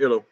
Hello.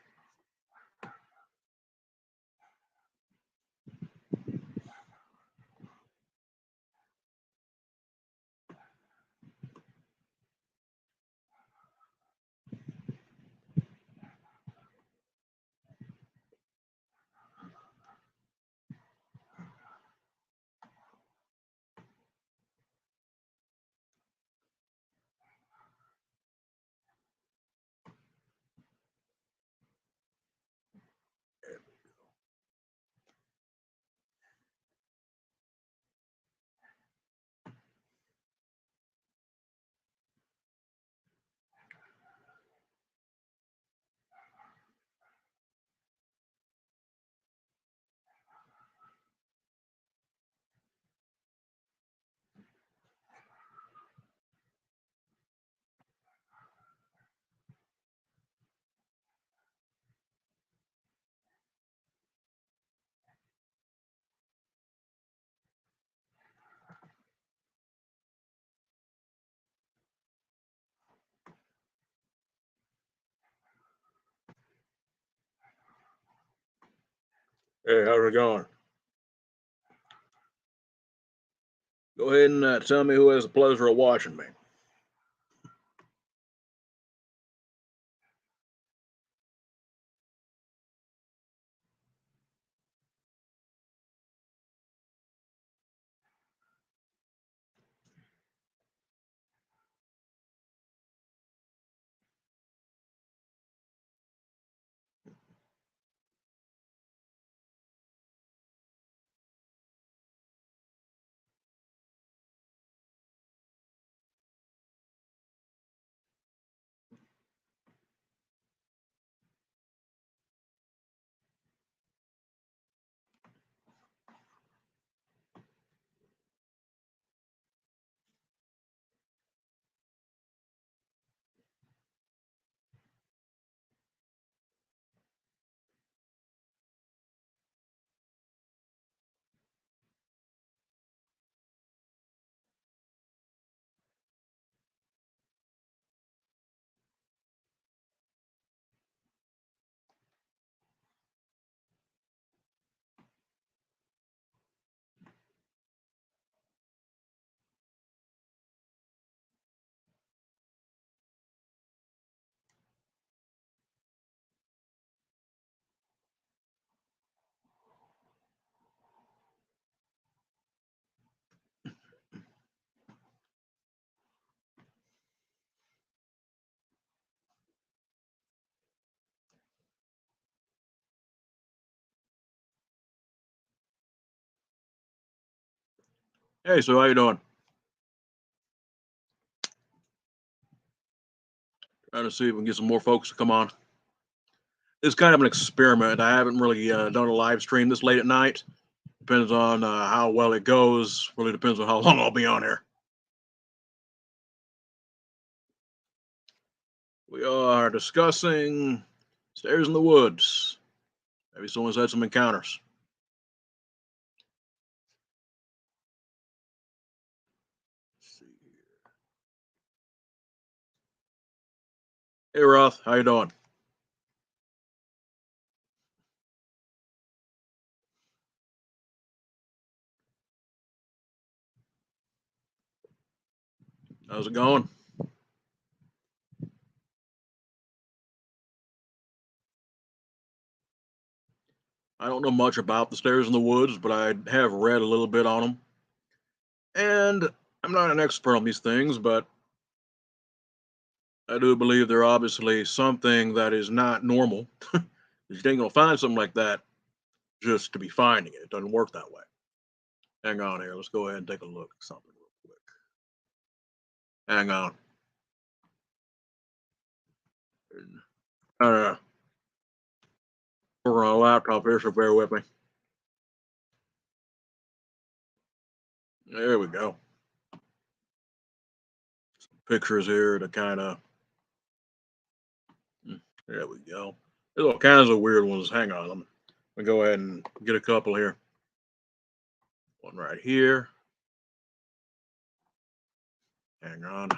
Hey, how's it going? Go ahead and tell me who has the pleasure of watching me. Hey, so how you doing? Trying to see if we can get some more folks to come on. It's kind of an experiment. I haven't really done a live stream this late at night. Depends on how well it goes. Really depends on how long I'll be on here. We are discussing stairs in the woods. Maybe someone's had some encounters. Let's see here. Hey, Roth, how you doing? How's it going? I don't know much about the stairs in the woods, but I have read a little bit on them. And I'm not an expert on these things, but I do believe they're obviously something that is not normal. You ain't gonna find something like that just to be finding it. It doesn't work that way. Hang on here. Let's go ahead and take a look at something real quick. Hang on. Uh, we're on a laptop here, so bear with me. There we go. Some pictures here to kind of. There we go. There's all kinds of weird ones. Hang on. Let me go ahead and get a couple here. One right here. Hang on.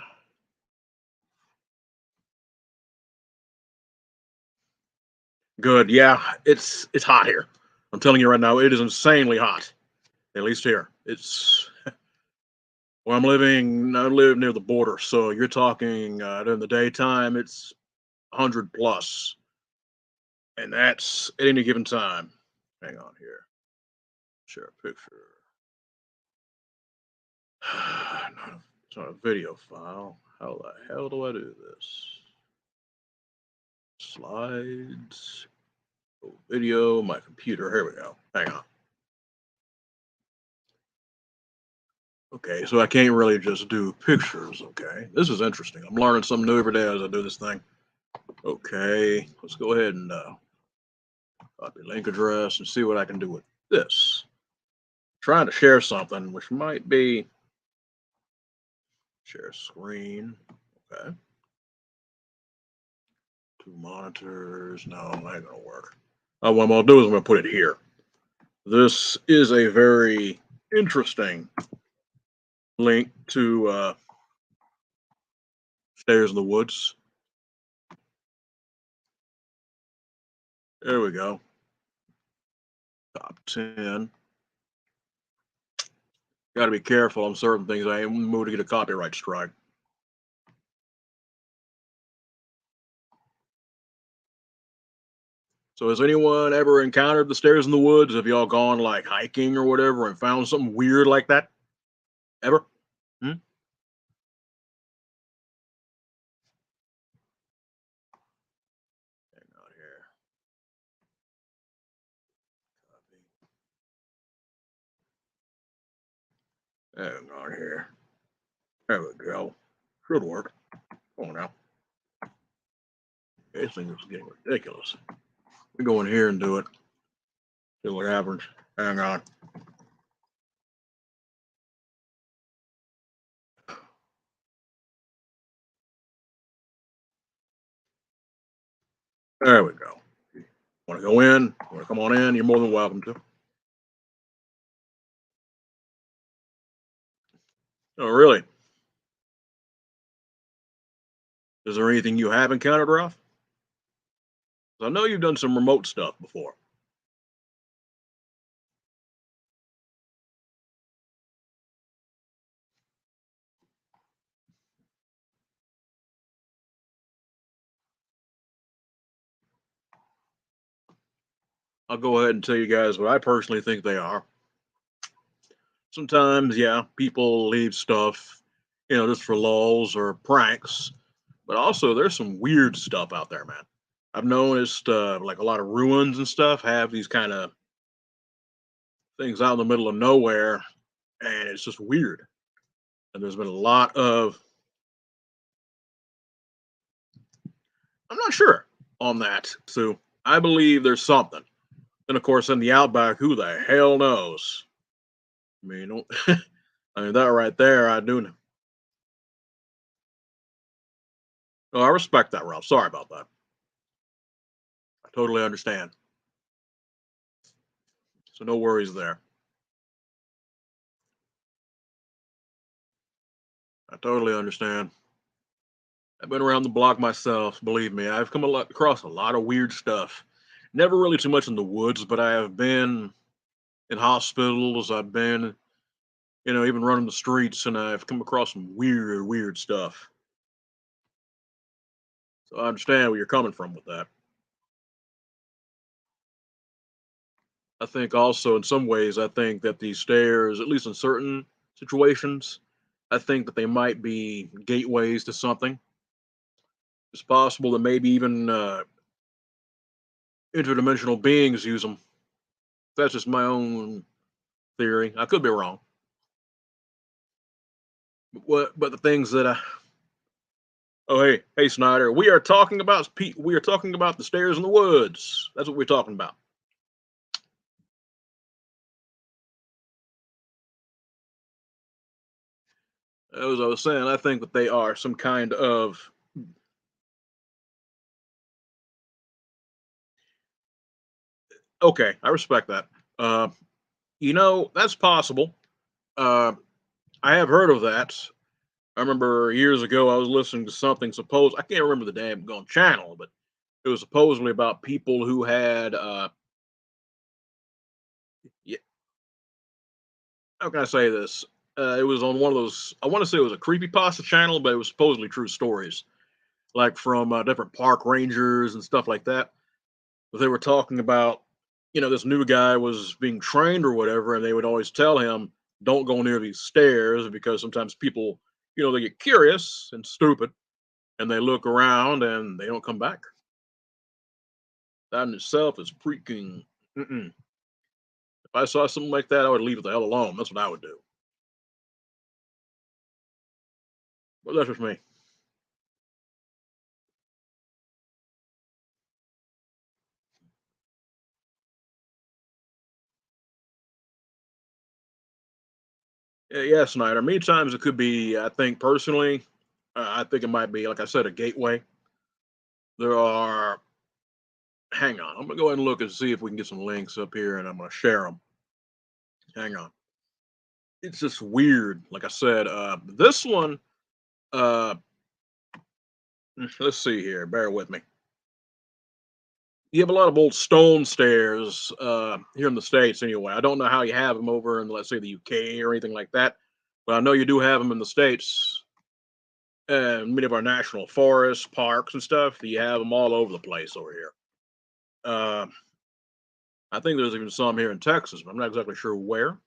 Good. Yeah, it's hot here. I'm telling you right now, it is insanely hot. At least here. It's where I'm living. I live near the border, so you're talking during the daytime. It's 100 plus, and that's at any given time. Hang on here. Share a picture. It's not a video file. How the hell do I do this? Slides. Oh, video. My computer. Here we go. Hang on. Okay, so I can't really just do pictures. Okay, this is interesting. I'm learning something new every day as I do this thing. Okay, let's go ahead and copy link address and see what I can do with this. Trying to share something, which might be share screen. Okay, two monitors. No, that ain't gonna work. What I'm gonna do is I'm gonna put it here. This is a very interesting link to Stairs in the Woods. There we go. Top 10. Got to be careful on certain things. I ain't moved to get a copyright strike. So has anyone ever encountered the Stairs in the Woods? Have y'all gone like hiking or whatever and found something weird like that? Ever? Hmm? Hang on here. Hang on here. There we go. Should work. Come on now. This thing is getting ridiculous. We go in here and do it. See what happens. Hang on. There we go. Want to go in? Want to come on in? You're more than welcome to. Oh, really? Is there anything you have encountered, Ralph? I know you've done some remote stuff before. I'll go ahead and tell you guys what I personally think they are. Sometimes, yeah, people leave stuff, just for lulls or pranks. But also, there's some weird stuff out there, man. I've noticed, like a lot of ruins and stuff have these kind of things out in the middle of nowhere, and it's just weird. And there's been a lot of, I'm not sure on that. So I believe there's something. And of course, in the outback, who the hell knows? I mean, I mean that right there, I do know. Oh, I respect that, Ralph. Sorry about that. I totally understand. So no worries there. I totally understand. I've been around the block myself. Believe me, I've come across a lot of weird stuff. Never really too much in the woods, but I have been in hospitals. I've been, even running the streets, and I've come across some weird, weird stuff. So I understand where you're coming from with that. I think also, in some ways, I think that these stairs, at least in certain situations, I think that they might be gateways to something. It's possible that maybe even interdimensional beings use them. That's just my own theory. I could be wrong. But the things that I oh hey Snyder, we are talking about the stairs in the woods. That's what we're talking about. As I was saying, I think that they are some kind of okay. I respect that. Uh, that's possible. Uh, I have heard of that. I remember years ago I was listening to something. Suppose I can't remember the damn gone channel, but It was supposedly about people who had, yeah, how can I say this? It was on one of those. I want to say it was a creepypasta channel, but it was supposedly true stories, like from different park rangers and stuff like that. But they were talking about, this new guy was being trained or whatever, and they would always tell him, "Don't go near these stairs because sometimes people, they get curious and stupid, and they look around and they don't come back." That in itself is freaking. Mm-mm. If I saw something like that, I would leave it the hell alone. That's what I would do. But that's just me. Yeah, Snyder. Many times it could be. I think personally, I think it might be, like I said, a gateway. There are. Hang on. I'm gonna go ahead and look and see if we can get some links up here, and I'm gonna share them. Hang on. It's just weird. Like I said, this one. Uh, let's see here. Bear with me. You have a lot of old stone stairs here in the states. Anyway, I don't know how you have them over in, let's say, the UK or anything like that, but I know you do have them in the states and many of our national forests, parks, and stuff. You have them all over the place over here. Uh, I think there's even some here in Texas, but I'm not exactly sure where.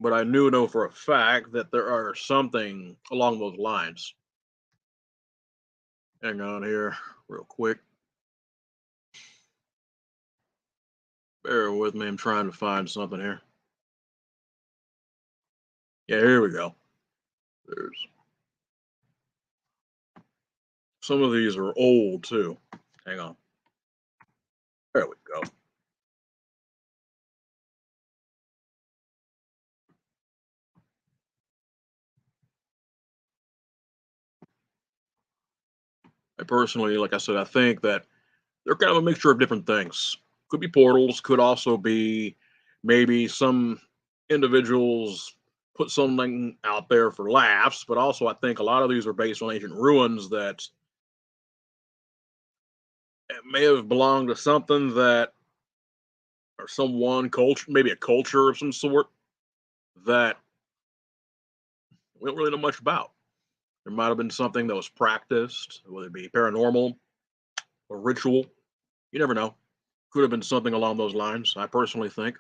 But I do know for a fact that there are something along those lines. Hang on here, real quick. Bear with me. I'm trying to find something here. Yeah, here we go. There's some of these are old too. Hang on. There we go. I personally, like I said, I think that they're kind of a mixture of different things. Could be portals, could also be maybe some individuals put something out there for laughs, but also I think a lot of these are based on ancient ruins that may have belonged to something that, or someone culture, maybe a culture of some sort that we don't really know much about. There might have been something that was practiced, whether it be paranormal or ritual. You never know. Could have been something along those lines. I personally think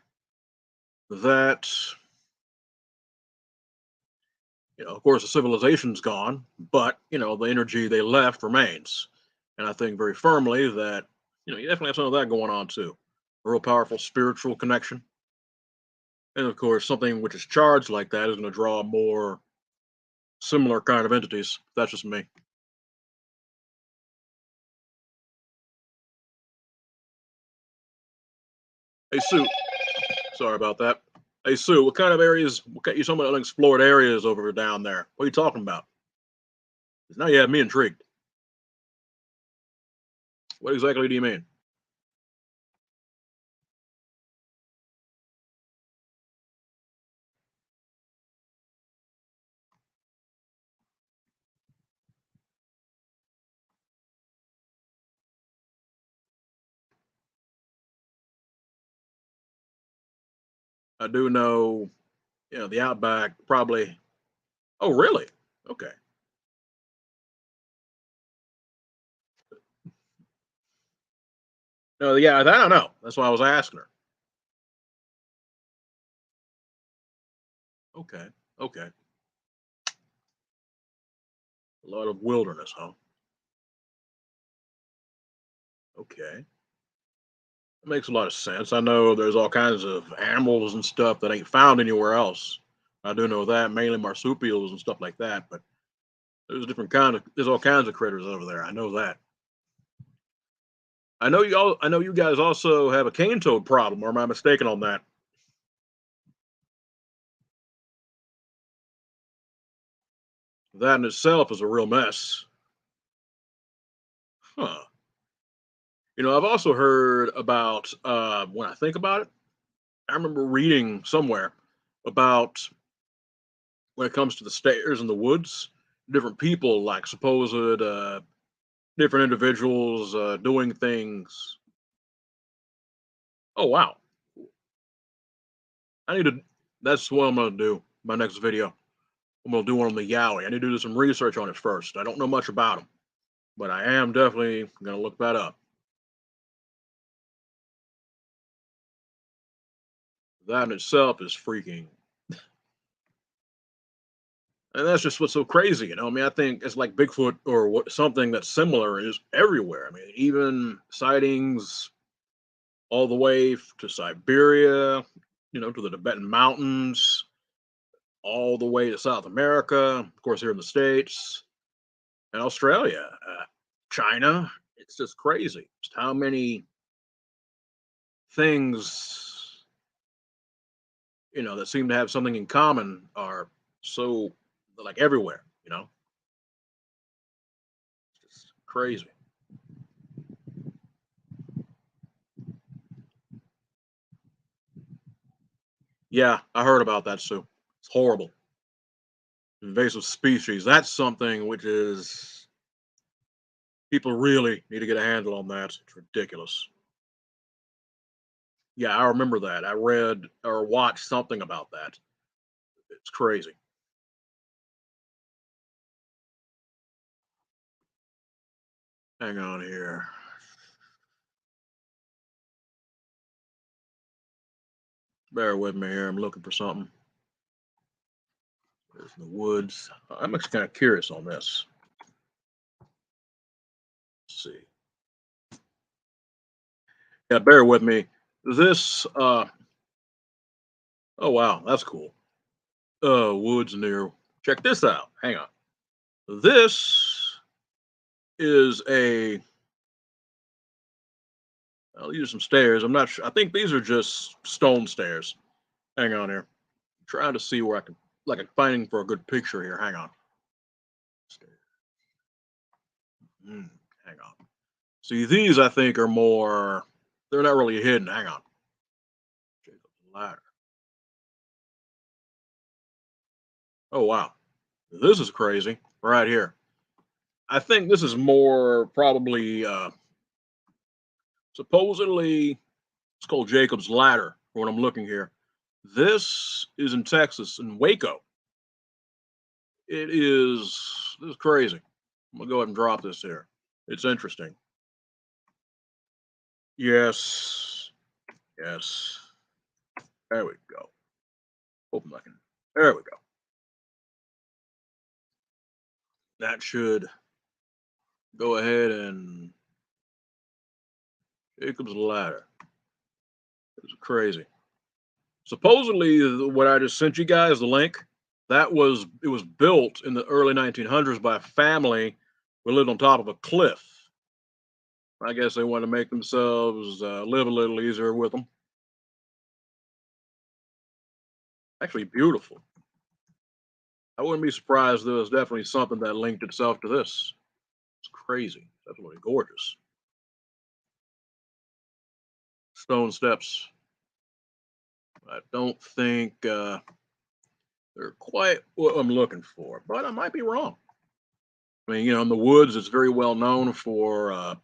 that, of course, the civilization's gone, but the energy they left remains. And I think very firmly that you definitely have some of that going on too. A real powerful spiritual connection, and of course, something which is charged like that is going to draw more similar kind of entities. That's just me. Hey Sue, sorry about that. Hey Sue, what kind of areas? You talking about unexplored areas over down there? What are you talking about? 'Cause now you have me intrigued. What exactly do you mean? I do know, the outback probably. Oh, really? Okay. No, yeah, that I don't know. That's why I was asking her. Okay. Okay. A lot of wilderness, huh? Okay. That makes a lot of sense. I know there's all kinds of animals and stuff that ain't found anywhere else. I do know that, mainly marsupials and stuff like that, but there's all kinds of critters over there. I know that. I know you guys also have a cane toad problem, or am I mistaken on that? That in itself is a real mess. Huh. I've also heard about, when I think about it, I remember reading somewhere about when it comes to the stairs in the woods, different people like supposed different individuals doing things. Oh wow, I need to. That's what I'm gonna do. My next video. I'm gonna do one on the Yowie. I need to do some research on it first. I don't know much about them, but I am definitely gonna look that up. That in itself is freaking, and that's just what's so crazy. I mean, I think it's like Bigfoot or what something that's similar is everywhere. I mean, even sightings all the way to Siberia, to the Tibetan mountains, all the way to South America, of course, here in the States and Australia, China. It's just crazy. Just how many things, that seem to have something in common are so like everywhere. It's just crazy. Yeah, I heard about that too. It's horrible. Invasive species. That's something which is people really need to get a handle on that. It's ridiculous. Yeah, I remember that. I read or watched something about that. It's crazy. Hang on here. Bear with me here. I'm looking for something. There's the woods. I'm actually kind of curious on this. Let's see. Yeah, bear with me. This oh wow, that's cool. Woods near. Check this out. Hang on. This is a. Well, these are some stairs. I'm not sure. I think these are just stone stairs. Hang on here. I'm trying to see where I can, like, I'm finding for a good picture here. Hang on. Hmm, hang on. See, these I think are more. They're not really hidden. Hang on. Jacob's ladder. Oh wow, this is crazy. Right here. I think this is more probably supposedly it's called Jacob's ladder. For what I'm looking here. This is in Texas in Waco. It is. This is crazy. I'm gonna go ahead and drop this here. It's interesting. Yes. Yes. There we go. Open I can. There we go. That should go ahead and Jacob's ladder. It's crazy. Supposedly, what I just sent you guys, the link, it was built in the early 1900s by a family who lived on top of a cliff. I guess they wanted to make themselves live a little easier with them. Actually, beautiful. I wouldn't be surprised. There was definitely something that linked itself to this. It's crazy. That's really gorgeous. Stone steps. I don't think they're quite what I'm looking for, but I might be wrong. I mean, in the woods, it's very well known for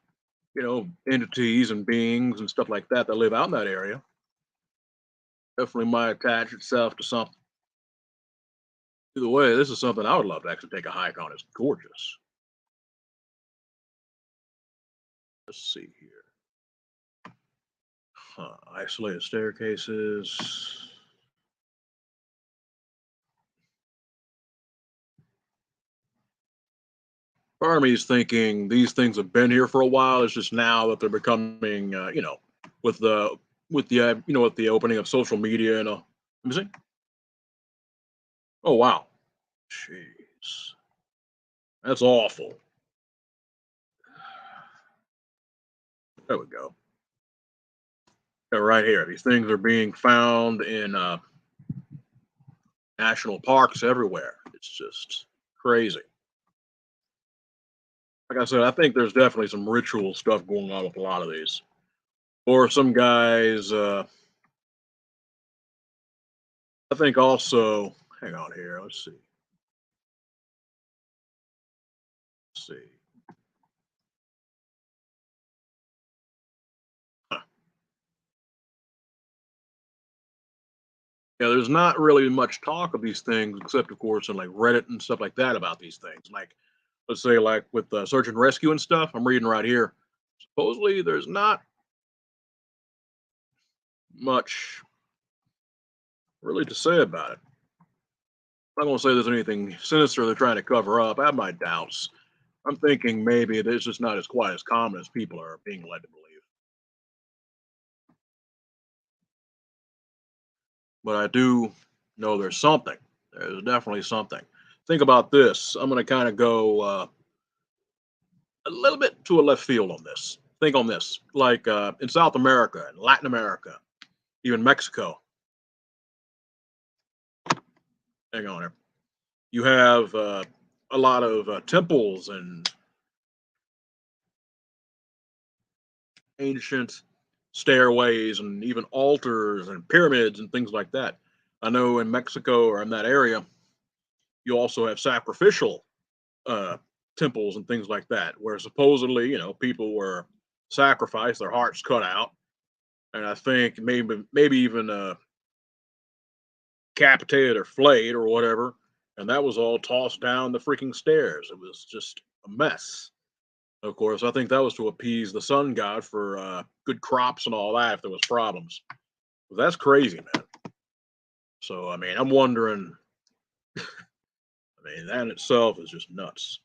entities and beings and stuff like that that live out in that area. Definitely might attach itself to something. Either way, this is something I would love to actually take a hike on. It's gorgeous. Let's see here. Isolated staircases. Part of me is thinking these things have been here for a while. It's just now that they're becoming, with the with the opening of social media and let me see. Oh wow, jeez, that's awful. There we go. Yeah, right here, these things are being found in national parks everywhere. It's just crazy. Like I said, I think there's definitely some ritual stuff going on with a lot of these. Or some guys, I think also, hang on here, let's see. Let's see. Yeah, there's not really much talk of these things, except of course in like Reddit and stuff like that about these things. Like, let's say like with search and rescue and stuff. I'm reading right here. Supposedly, there's not much really to say about it. I'm not gonna say there's anything sinister they're trying to cover up. I have my doubts. I'm thinking maybe it's just not as quite as common as people are being led to believe. But I do know there's something. There's definitely something. Think about this. I'm going to kind of go a little bit to a left field on this. Think on this. Like in South America and Latin America, even Mexico. Hang on here. You have a lot of temples and ancient stairways and even altars and pyramids and things like that. I know in Mexico or in that area, you also have sacrificial uh, temples and things like that, where supposedly, people were sacrificed, their hearts cut out, and I think maybe even decapitated or flayed or whatever, and that was all tossed down the freaking stairs. It was just a mess. Of course, I think that was to appease the sun god for good crops and all that if there was problems. But that's crazy, man. So I mean, I'm wondering. I mean, that in itself is just nuts.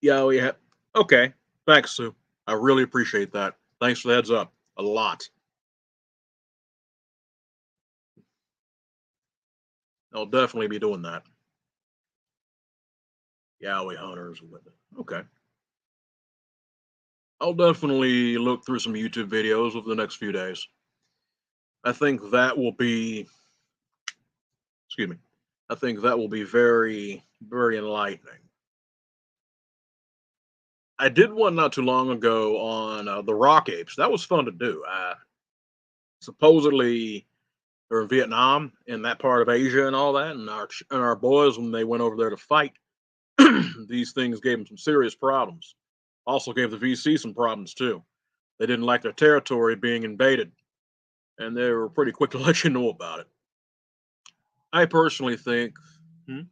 Yeah, we have. Okay, thanks, Sue. I really appreciate that. Thanks for the heads up. A lot. I'll definitely be doing that. Yowie hunters with it. Okay. I'll definitely look through some YouTube videos over the next few days. I think that will be, excuse me, I think that will be very, very enlightening. I did one not too long ago on the rock apes. That was fun to do. Supposedly, they're in Vietnam, in that part of Asia and all that, and our boys, when they went over there to fight, these things gave them some serious problems. Also gave the VC some problems too. They didn't like their territory being invaded, and they were pretty quick to let you know about it. I personally think, hmm?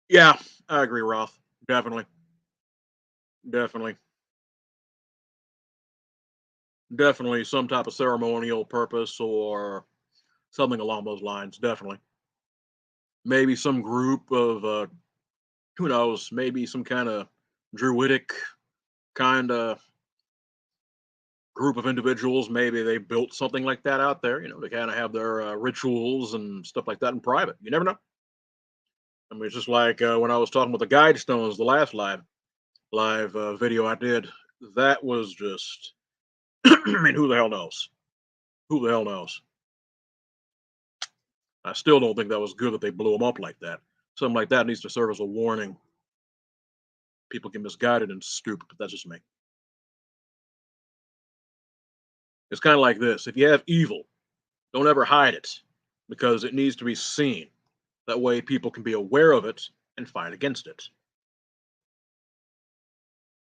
Yeah, I agree, Ralph. Definitely, definitely, definitely some type of ceremonial purpose or something along those lines. Definitely, maybe some group of who knows, maybe some kind of druidic kind of group of individuals. Maybe they built something like that out there. They kind of have their rituals and stuff like that in private. You never know. I mean, it's just like when I was talking with the guide stones, the last live video I did. That was just, I mean, who the hell knows? Who the hell knows? I still don't think that was good that they blew them up like that. Something like that needs to serve as a warning. People get misguided and stupid, but that's just me. It's kind of like this: if you have evil, don't ever hide it because it needs to be seen. That way, people can be aware of it and fight against it.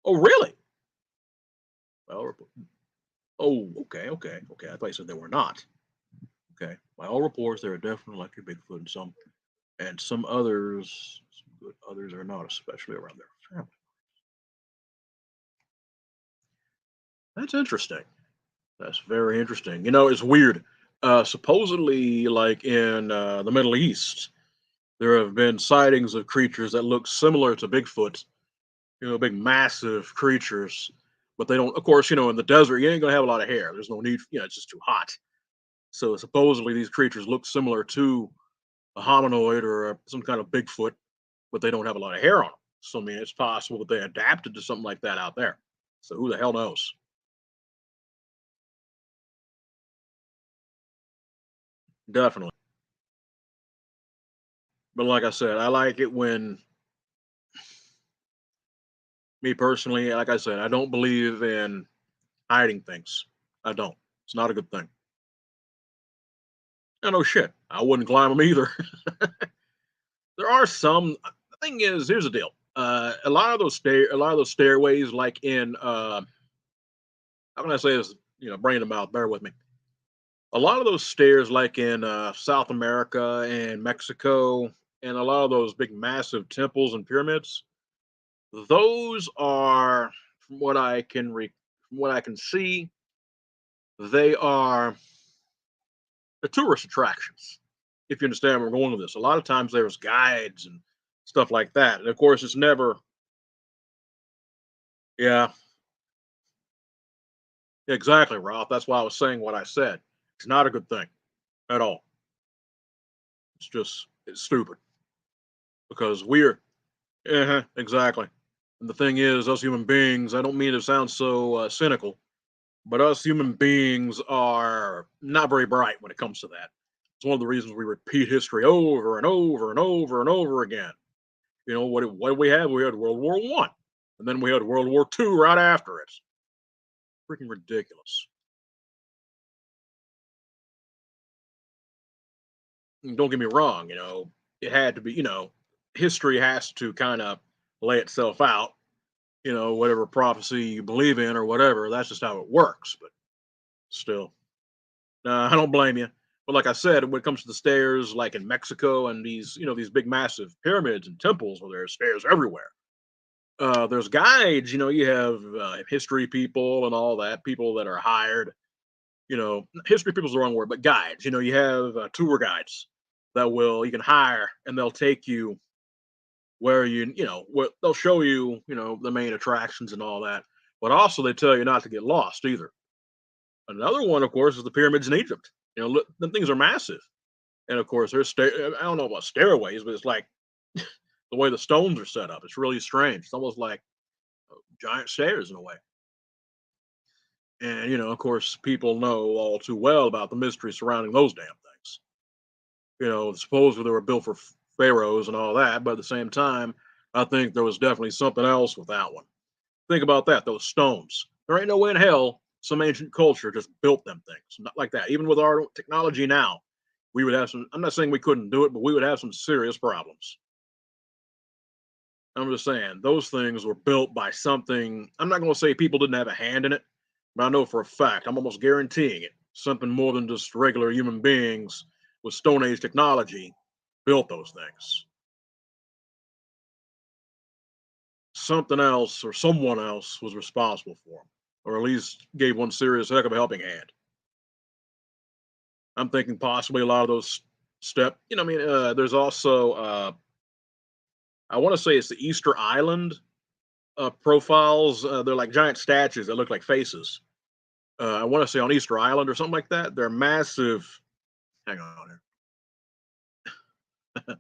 Oh, really? Well, oh, okay, okay, okay. I thought you said they were not. Okay. By all reports, there are definitely like your Bigfoot and some others, some good others are not, especially around their family. That's interesting. That's very interesting. It's weird. Supposedly, like in the Middle East, there have been sightings of creatures that look similar to Bigfoot. Big, massive creatures, but they don't. Of course, in the desert, you ain't gonna have a lot of hair. There's no need. It's just too hot. So supposedly, these creatures look similar to a hominoid or some kind of Bigfoot, but they don't have a lot of hair on them. So I mean, it's possible that they adapted to something like that out there. So who the hell knows? Definitely. But like I said, I like it when me personally, like I said, I don't believe in hiding things. I don't. It's not a good thing. I know shit. I wouldn't climb them either. There are some. The thing is, here's the deal. A lot of those stairways, like in how can I say this? Brain in the mouth. Bear with me. A lot of those stairs, like in South America and Mexico, and a lot of those big, massive temples and pyramids, those are, from from what I can see, they are the tourist attractions. If you understand where we're going with this, a lot of times there's guides and stuff like that, and of course, it's never. Yeah, exactly, Ralph. That's why I was saying what I said. It's not a good thing at all. It's stupid because we're. Exactly. And the thing is, us human beings, I don't mean to sound so cynical, but us human beings are not very bright when it comes to that. It's one of the reasons we repeat history over and over and over and over again. What did we have? We had World War I, and then we had World War II right after it. Freaking ridiculous. And don't get me wrong, it had to be, history has to kind of lay itself out, whatever prophecy you believe in or whatever. That's just how it works. But still, I don't blame you. But like I said, when it comes to the stairs, like in Mexico and these big massive pyramids and temples where there's stairs everywhere. There's guides, you have history people and all that, people that are hired. History people's the wrong word, but guides. You have tour guides that you can hire, and they'll take you where what they'll show you, the main attractions and all that. But also they tell you not to get lost either. Another one, of course, is the pyramids in Egypt. Look, the things are massive, and of course, I don't know about stairways, but it's like the way the stones are set up. It's really strange. It's almost like giant stairs in a way. And of course, people know all too well about the mystery surrounding those damn things. Supposedly they were built for pharaohs and all that, but at the same time, I think there was definitely something else with that one. Think about that, those stones. There ain't no way in hell some ancient culture just built them things. Not like that. Even with our technology now, we would have some. I'm not saying we couldn't do it, but we would have some serious problems. I'm just saying those things were built by something. I'm not going to say people didn't have a hand in it, but I know for a fact, I'm almost guaranteeing it, something more than just regular human beings with Stone Age technology built those things. Something else or someone else was responsible for them, or at least gave one serious heck of a helping hand. I'm thinking possibly a lot of those there's also I want to say it's the Easter Island profiles. They're like giant statues that look like faces. I want to say on Easter Island or something like that. They're massive. Hang on here.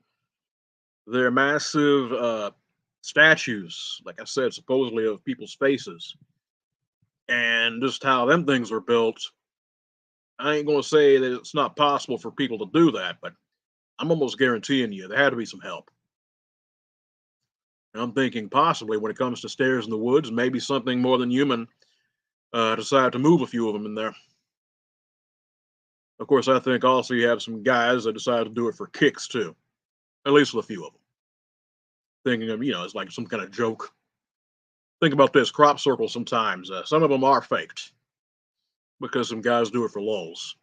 They're massive statues, like I said, supposedly of people's faces, and just how them things were built. I ain't gonna say that it's not possible for people to do that, but I'm almost guaranteeing you there had to be some help. And I'm thinking possibly when it comes to stairs in the woods, maybe something more than human decided to move a few of them in there. Of course, I think also you have some guys that decided to do it for kicks too, at least with a few of them. Thinking of, it's like some kind of joke. Think about this crop circles sometimes. Some of them are faked because some guys do it for lulz.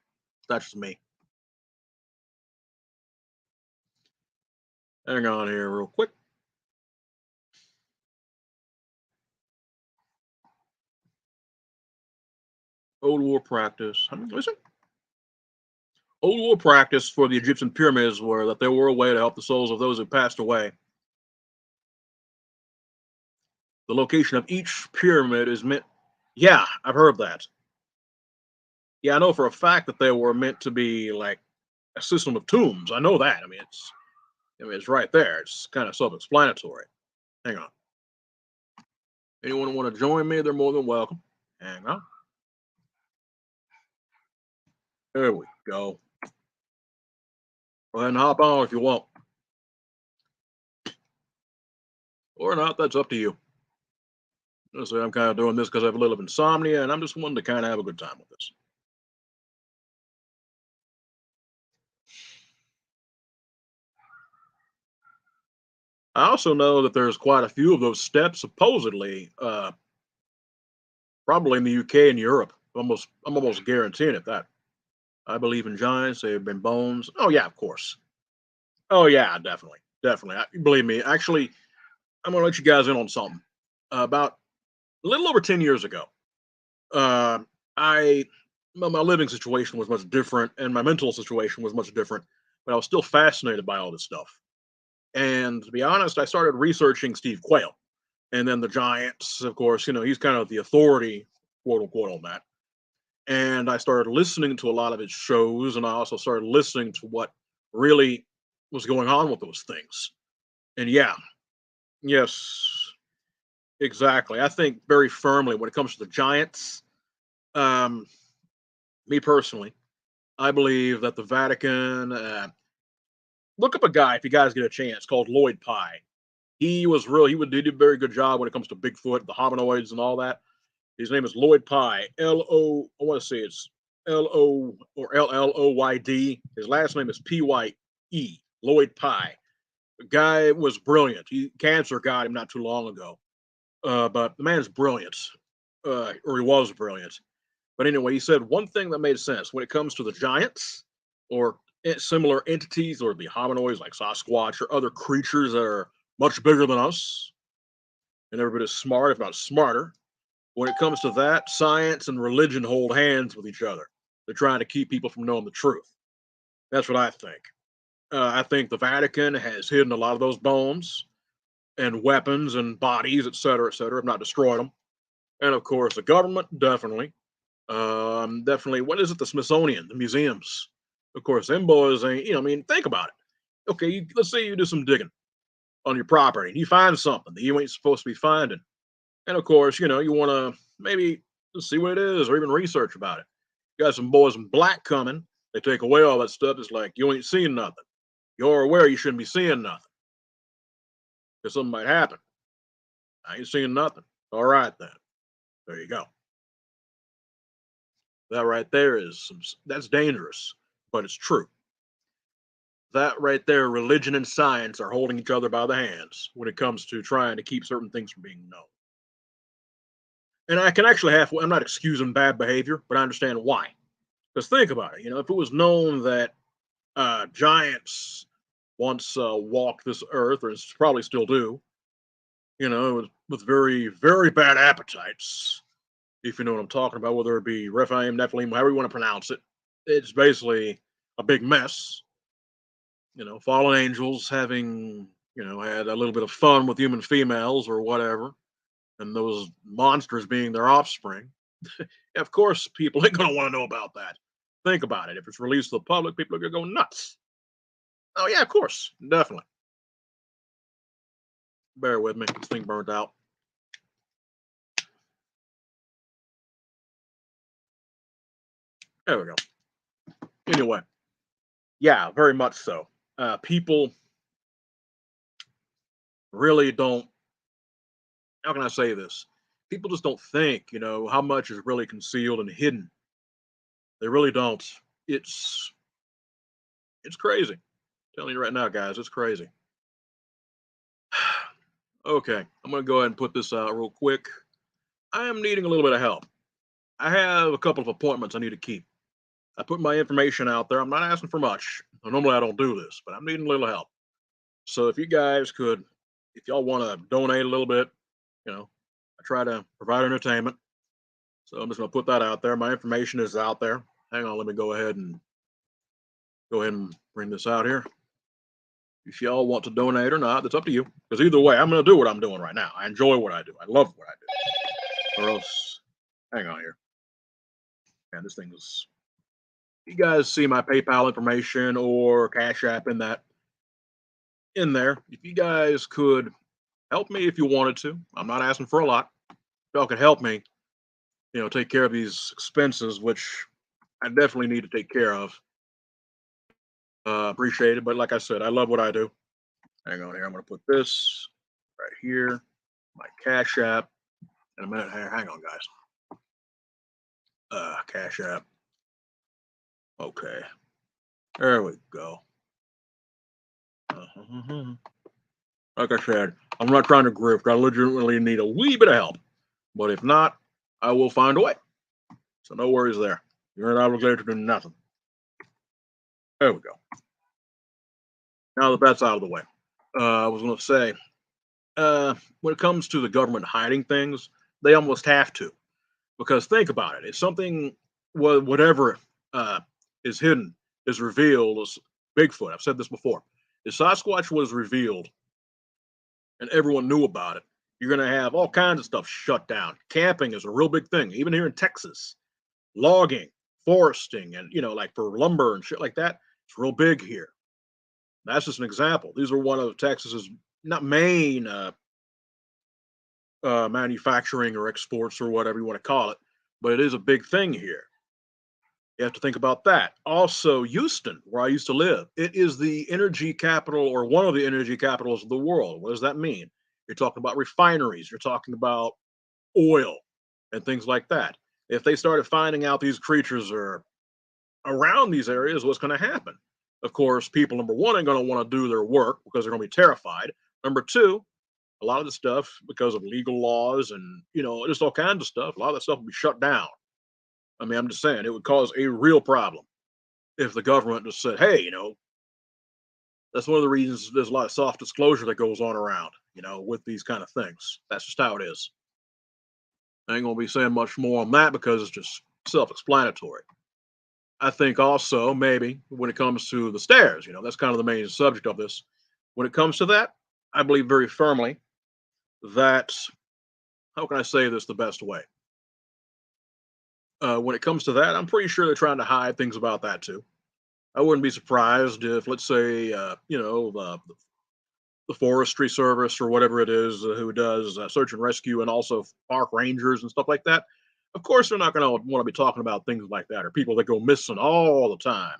That's just me. Hang on here, real quick. Old war practice. Is it? Old war practice for the Egyptian pyramids were that they were a way to help the souls of those who passed away. The location of each pyramid is meant. Yeah, I've heard that. Yeah, I know for a fact that they were meant to be like a system of tombs. I know that. I mean, it's right there. It's kind of self-explanatory. Hang on. Anyone want to join me? They're more than welcome. Hang on. There we go. Go ahead and hop on if you want, or not. That's up to you. So I'm kind of doing this because I have a little insomnia, and I'm just wanting to kind of have a good time with this. I also know that there's quite a few of those steps supposedly Probably in the UK and Europe. I'm almost guaranteeing it that. I believe in giants. They've been bones. Oh yeah, of course. Oh yeah, definitely, definitely. Believe me. Actually, I'm gonna let you guys in on something. About a little over 10 years ago, uh, I my living situation was much different, and my mental situation was much different. But I was still fascinated by all this stuff. And to be honest, I started researching Steve Quayle, and then the giants. Of course, he's kind of the authority, quote unquote, on that. And I started listening to a lot of his shows, and I also started listening to what really was going on with those things. And yeah, yes, exactly. I think very firmly when it comes to the Giants, um, me personally, I believe that the Vatican. Look up a guy if you guys get a chance called Lloyd Pye. He did a very good job when it comes to Bigfoot, the hominoids, and all that. His name is Lloyd Pye. I want to say it's L-O or Lloyd. His last name is Pye. Lloyd Pye. The guy was brilliant. Cancer got him not too long ago. But the man's brilliant. Or he was brilliant. But anyway, he said one thing that made sense when it comes to the giants or similar entities or the hominoids like Sasquatch or other creatures that are much bigger than us and every bit as smart, if not smarter. When it comes to that, science and religion hold hands with each other. They're trying to keep people from knowing the truth. That's what I think. I think the Vatican has hidden a lot of those bones and weapons and bodies, et cetera, if not destroyed them. And of course, the government definitely. Definitely. What is it? The Smithsonian, the museums. Of course, them boys ain't. I mean, think about it. Okay, let's say you do some digging on your property and you find something that you ain't supposed to be finding. And of course, you want to maybe see what it is or even research about it. You got some boys in black coming. They take away all that stuff. It's like you ain't seeing nothing. You're aware you shouldn't be seeing nothing because something might happen. I ain't seeing nothing. All right, then. There you go. That right there that's dangerous, but it's true. That right there, religion and science are holding each other by the hands when it comes to trying to keep certain things from being known. And I can actually I'm not excusing bad behavior, but I understand why. Because think about it, if it was known that giants once walked this earth, or probably still do, with very, very bad appetites, if you know what I'm talking about, whether it be Rephaim, Nephilim, however you want to pronounce it, it's basically a big mess. Fallen angels having, had a little bit of fun with human females or whatever, and those monsters being their offspring. Of course, people ain't going to want to know about that. Think about it. If it's released to the public, people are going to go nuts. Oh, yeah, of course. Definitely. Bear with me. This thing burnt out. There we go. Anyway, yeah, very much so. People really don't, how can I say this? People just don't think, how much is really concealed and hidden. They really don't. It's it's crazy. I'm telling you right now, guys, it's crazy. Okay, I'm gonna go ahead and put this out real quick. I am needing a little bit of help. I have a couple of appointments I need to keep. I put my information out there. I'm not asking for much. Normally I don't do this, but I'm needing a little help. So if you guys could, if y'all want to donate a little bit, I try to provide entertainment. So I'm just gonna put that out there. My information is out there. Hang on, let me go ahead and bring this out here. If y'all want to donate or not, that's up to you. Because either way, I'm gonna do what I'm doing right now. I enjoy what I do. I love what I do. Or else, hang on here. Man, this thing is. You guys see my PayPal information or Cash App in there. If you guys could help me if you wanted to, I'm not asking for a lot. If y'all could help me, take care of these expenses, which I definitely need to take care of. Appreciate it. But like I said, I love what I do. Hang on here. I'm going to put this right here, my Cash App. In a minute. Hang on, guys. Cash App. Okay. There we go. Like I said, I'm not trying to grift. I legitimately need a wee bit of help. But if not, I will find a way. So no worries there. You're not obligated to do nothing. There we go. Now that that's out of the way, I was going to say, when it comes to the government hiding things, they almost have to. Because think about it, if something, whatever is hidden, is revealed as Bigfoot, I've said this before, if Sasquatch was revealed and everyone knew about it, you're going to have all kinds of stuff shut down. Camping is a real big thing, even here in Texas. Logging, foresting, and like for lumber and shit like that, it's real big here. That's just an example. These are one of Texas's not main manufacturing or exports or whatever you want to call it, but it is a big thing here. You have to think about that. Also, Houston, where I used to live, it is the energy capital or one of the energy capitals of the world. What does that mean? You're talking about refineries, you're talking about oil and things like that. If they started finding out these creatures are around these areas, what's going to happen? Of course, people, number one, ain't going to want to do their work because they're going to be terrified. Number two, a lot of the stuff, because of legal laws and, just all kinds of stuff, a lot of that stuff will be shut down. I mean, I'm just saying it would cause a real problem if the government just said, hey, that's one of the reasons there's a lot of soft disclosure that goes on around, with these kind of things. That's just how it is. I ain't going to be saying much more on that because it's just self explanatory. I think also maybe when it comes to the stairs, that's kind of the main subject of this. When it comes to that, I believe very firmly that, how can I say this the best way? When it comes to that, I'm pretty sure they're trying to hide things about that too. I wouldn't be surprised if, let's say, the forestry service or whatever it is who does search and rescue and also park rangers and stuff like that. Of course, they're not going to want to be talking about things like that or people that go missing all the time.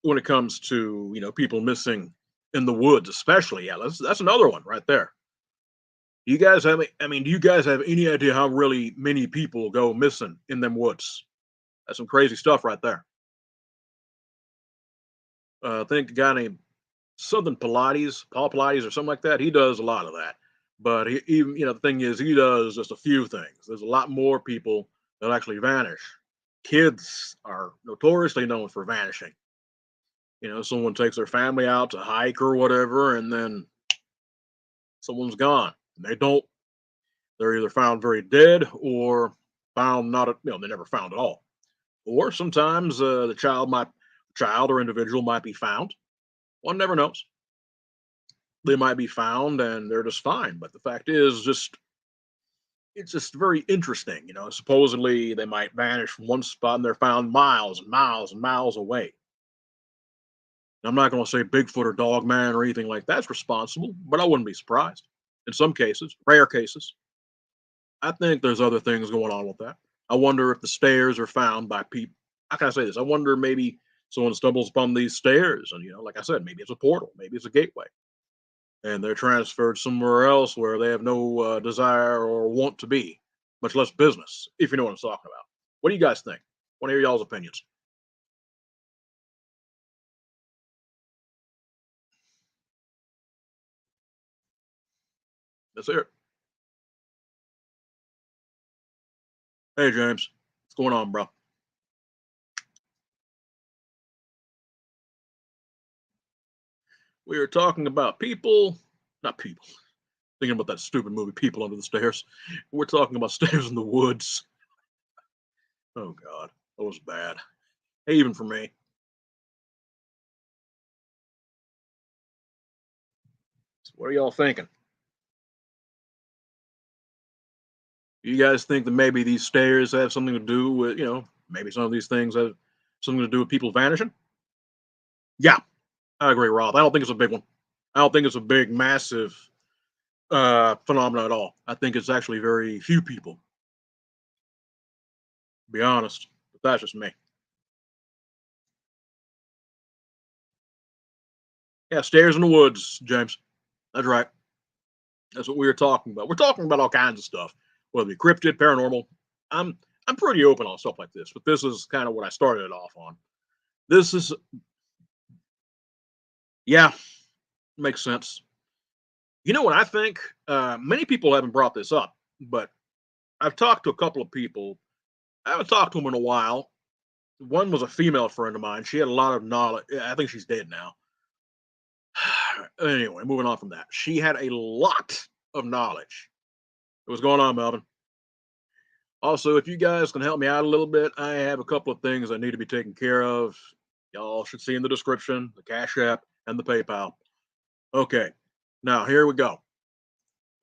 When it comes to people missing in the woods, especially, yeah, that's another one right there. You guys have, I mean, do you guys have any idea how really many people go missing in them woods? That's some crazy stuff right there. I think a guy named something Pilates, Paul Pilates, or something like that. He does a lot of that. But he, even the thing is, he does just a few things. There's a lot more people that actually vanish. Kids are notoriously known for vanishing. Someone takes their family out to hike or whatever, and then someone's gone. And they don't. They're either found very dead or found not. They're never found at all. Or sometimes the child or individual might be found. One never knows. They might be found and they're just fine. But the fact is, it's just very interesting. Supposedly they might vanish from one spot and they're found miles and miles and miles away. I'm not going to say Bigfoot or Dogman or anything like that's responsible, but I wouldn't be surprised. In some cases, rare cases, I think there's other things going on with that. I wonder if the stairs are found by people. How can I say this? I wonder maybe someone stumbles upon these stairs and, like I said, maybe it's a portal, maybe it's a gateway, and they're transferred somewhere else where they have no desire or want to be, much less business, if you know what I'm talking about. What do you guys think? Want to hear y'all's opinions? Let's hear it. Hey, James. What's going on, bro? We are talking about people, not people. Thinking about that stupid movie, People Under the Stairs. We're talking about stairs in the woods. Oh, God. That was bad. Hey, even for me. So what are y'all thinking? You guys think that maybe these stairs have something to do with, maybe some of these things have something to do with people vanishing? Yeah, I agree, Rob. I don't think it's a big one. I don't think it's a big, massive phenomenon at all. I think it's actually very few people, to be honest. But that's just me. Yeah, stairs in the woods, James. That's right. That's what we were talking about. We're talking about all kinds of stuff, whether it be cryptid, paranormal. I'm pretty open on stuff like this, but this is kind of what I started it off on. This is, yeah, makes sense. You know what I think? Many people haven't brought this up, but I've talked to a couple of people. I haven't talked to them in a while. One was a female friend of mine. She had a lot of knowledge. Yeah, I think she's dead now. Anyway, moving on from that. She had a lot of knowledge. What's going on, Melvin? Also, if you guys can help me out a little bit, I have a couple of things that need to be taken care of. Y'all should see in the description the Cash App and the PayPal. Okay, now here we go.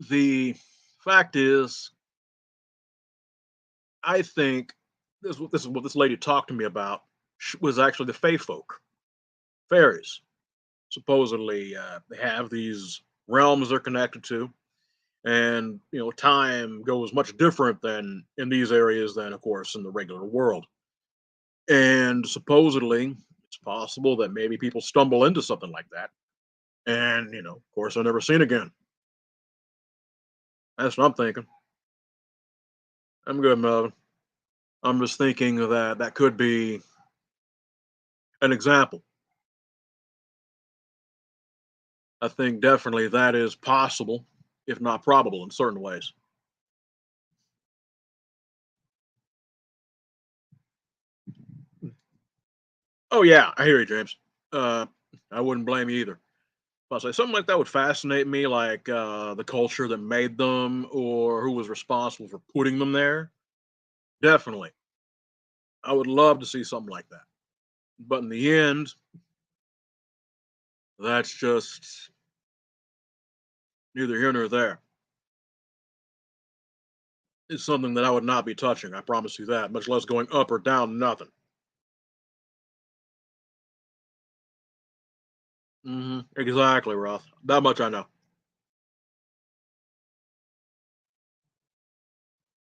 The fact is, I think this is what this lady talked to me about was actually the Fae folk, fairies. Supposedly, they have these realms they're connected to, and time goes much different than in these areas than, of course, in the regular world. And supposedly, it's possible that maybe people stumble into something like that, and of course, they're never seen again. That's what I'm thinking. I'm good, Melvin. I'm just thinking that that could be an example. I think definitely that is possible, if not probable, in certain ways. Oh yeah, I hear you, James. Uh, I wouldn't blame you either. I'll say something like that would fascinate me, like the culture that made them or who was responsible for putting them there. Definitely, I would love to see something like that. But in the end, that's just neither here nor there. It's something that I would not be touching. I promise you that. Much less going up or down. Nothing. Exactly, Roth. That much I know.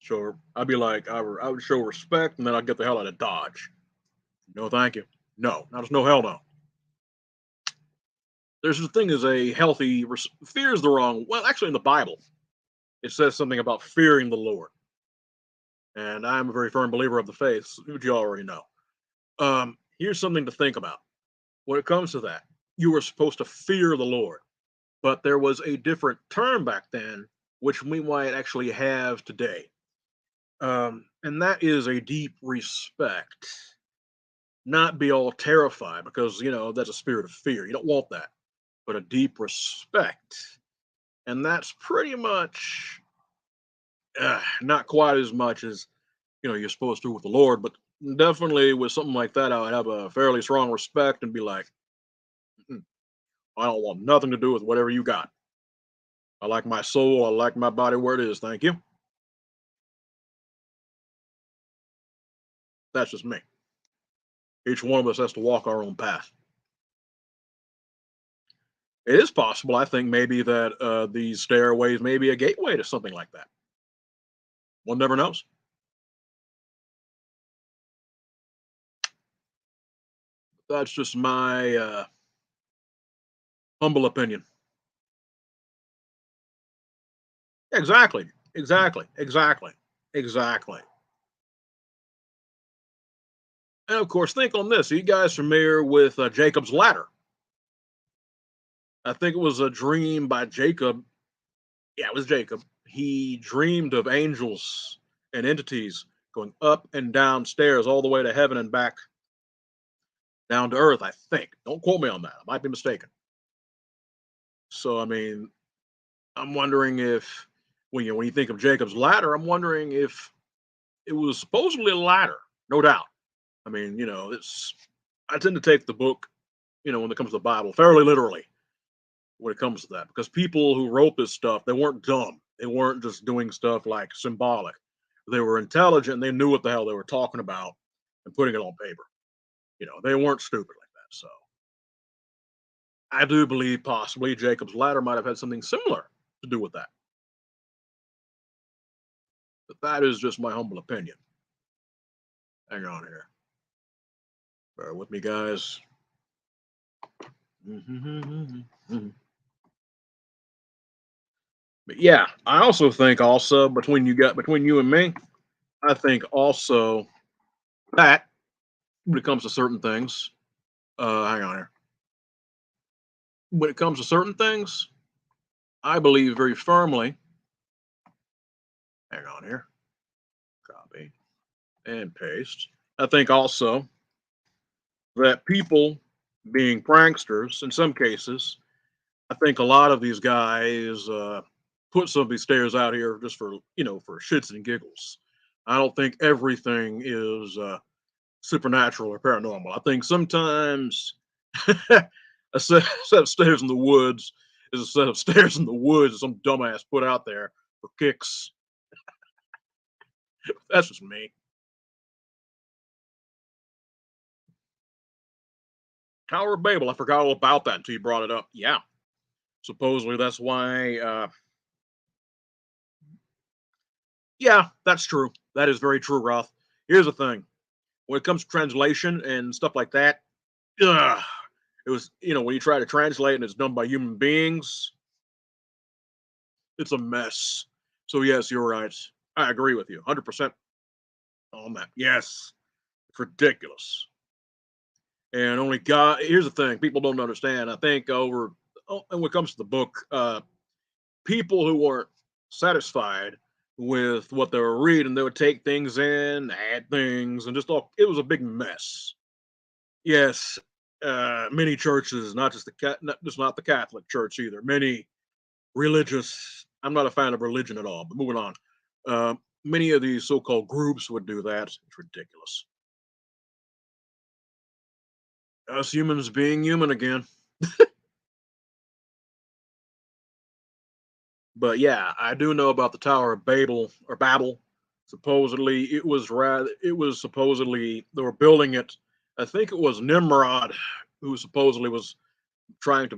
Sure. I'd be like, I would show respect, and then I'd get the hell out of Dodge. No, thank you. No, not just no hell no. There's a thing as a healthy fear is the wrong. Well, actually, in the Bible, it says something about fearing the Lord, and I'm a very firm believer of the faith, which you already know. Here's something to think about when it comes to that. You were supposed to fear the Lord, but there was a different term back then, which we might actually have today, and that is a deep respect. Not be all terrified because that's a spirit of fear. You don't want that, but a deep respect, and that's pretty much not quite as much as you're supposed to with the Lord, but definitely with something like that, I would have a fairly strong respect and be like, "Mm, I don't want nothing to do with whatever you got. I like my soul. I like my body where it is. Thank you." That's just me. Each one of us has to walk our own path. It is possible. I think maybe that these stairways may be a gateway to something like that. One never knows. That's just my humble opinion. Exactly. Exactly. Exactly. Exactly. And of course, think on this. Are you guys familiar with Jacob's ladder? I think it was a dream by Jacob. Yeah, it was Jacob. He dreamed of angels and entities going up and down stairs all the way to heaven and back down to earth, I think. Don't quote me on that. I might be mistaken. So, I mean, I'm wondering if, when you think of Jacob's ladder, I'm wondering if it was supposedly a ladder, no doubt. I mean, I tend to take the book, when it comes to the Bible, fairly literally when it comes to that, because people who wrote this stuff, they weren't dumb. They weren't just doing stuff like symbolic. They were intelligent. They knew what the hell they were talking about and putting it on paper. They weren't stupid like that. So I do believe possibly Jacob's ladder might have had something similar to do with that. But that is just my humble opinion. Hang on here. Bear with me, guys. But yeah, I also think also between you and me, I think also that when it comes to certain things, hang on here. When it comes to certain things, I believe very firmly. Hang on here. and paste. I think also that people being pranksters in some cases, I think a lot of these guys put some of these stairs out here just for, for shits and giggles. I don't think everything is supernatural or paranormal. I think sometimes set of stairs in the woods is a set of stairs in the woods that some dumbass put out there for kicks. That's just me. Tower of Babel. I forgot all about that until you brought it up. Yeah, supposedly that's why. Yeah, that's true. That is very true, Roth. Here's the thing: when it comes to translation and stuff like that, ugh, it was when you try to translate and it's done by human beings, it's a mess. So yes, you're right. I agree with you, 100% on that. Yes, it's ridiculous. And only God. Here's the thing: people don't understand. I think and when it comes to the book, people who weren't satisfied with what they were reading, they would take things in, add things, and just all. It was a big mess. Yes, many churches, not just not the Catholic Church either. Many religious. I'm not a fan of religion at all. But moving on, many of these so-called groups would do that. It's ridiculous. Us humans being human again. But yeah, I do know about the Tower of Babel or Babel. Supposedly, it was supposedly they were building it. I think it was Nimrod who supposedly was trying to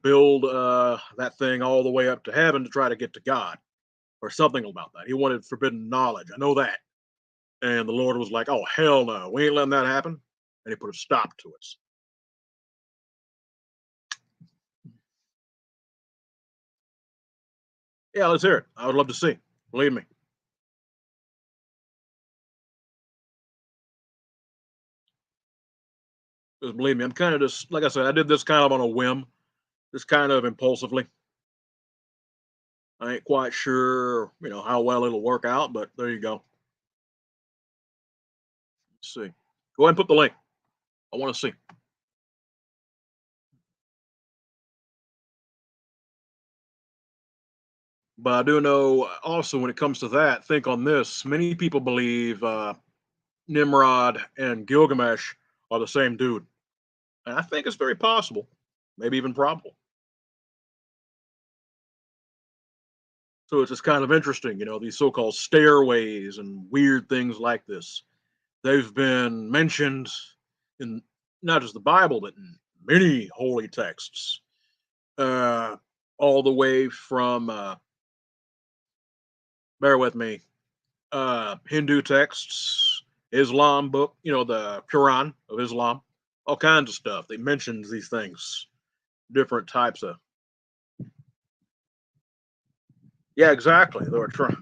build that thing all the way up to heaven to try to get to God or something about that. He wanted forbidden knowledge. I know that. And the Lord was like, "Oh hell no, we ain't letting that happen," and He put a stop to it. Yeah, let's hear it. I would love to see. Believe me. Just believe me, I'm kind of just like I said, I did this kind of on a whim, just kind of impulsively. I ain't quite sure, how well it'll work out, but there you go. Let's see. Go ahead and put the link. I want to see. But I do know also when it comes to that, think on this. Many people believe Nimrod and Gilgamesh are the same dude. And I think it's very possible, maybe even probable. So it's just kind of interesting, these so called stairways and weird things like this. They've been mentioned in not just the Bible, but in many holy texts, uh, all the way from, bear with me, Hindu texts, Islam book, the Quran of Islam, all kinds of stuff. They mentioned these things, different types of. Yeah, exactly. They were trying.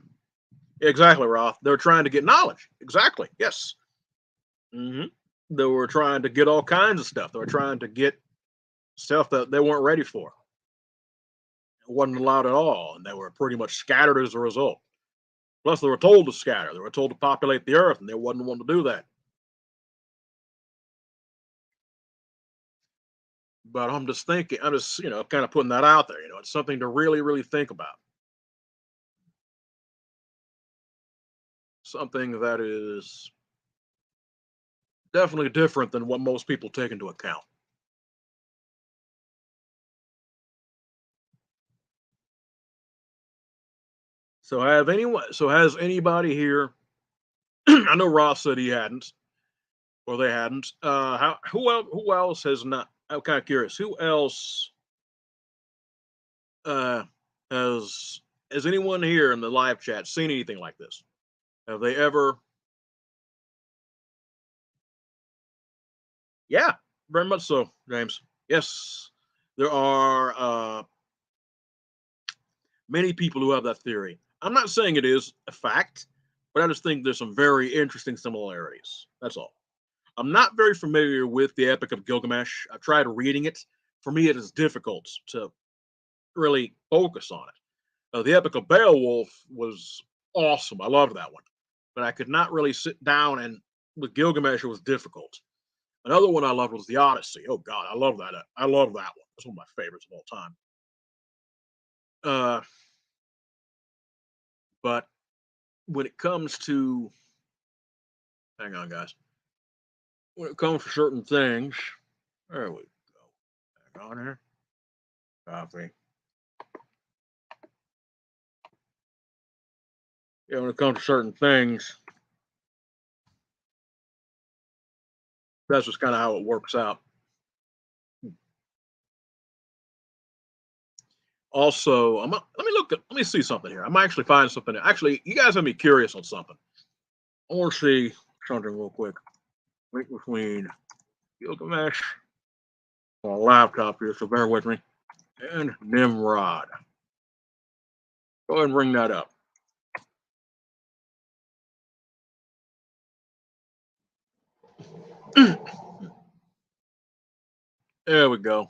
Exactly, Roth. They were trying to get knowledge. Exactly. Yes. Hmm. They were trying to get all kinds of stuff. They were trying to get stuff that they weren't ready for. It wasn't allowed at all, and they were pretty much scattered as a result. Plus, they were told to scatter. They were told to populate the earth, and they wasn't want to do that. But I'm just thinking, I'm just, kind of putting that out there. It's something to really, really think about. Something that is definitely different than what most people take into account. So has anybody here? I know Ross said he hadn't, or they hadn't. Who else has not? I'm kind of curious. Who else uh, has has anyone here in the live chat seen anything like this? Have they ever? Yeah, very much so, James. Yes, there are many people who have that theory. I'm not saying it is a fact, but I just think there's some very interesting similarities. That's all. I'm not very familiar with the Epic of Gilgamesh. I've tried reading it. For me, it is difficult to really focus on it. The Epic of Beowulf was awesome. I loved that one. but I could not really sit down and with Gilgamesh it was difficult. Another one I loved was the Odyssey. Oh God, I love that. I love that one. It's one of my favorites of all time. Uh, but when it comes to, hang on, guys. When it comes to certain things, there we go. Hang on here. Copy. Yeah, when it comes to certain things, that's just kind of how it works out. Also, let me look at, let me see something here. I might actually find something. Actually, you guys have me curious on something. I want to see something real quick. Link between Gilgamesh on a laptop here, so bear with me. And Nimrod. Go ahead and bring that up. There we go.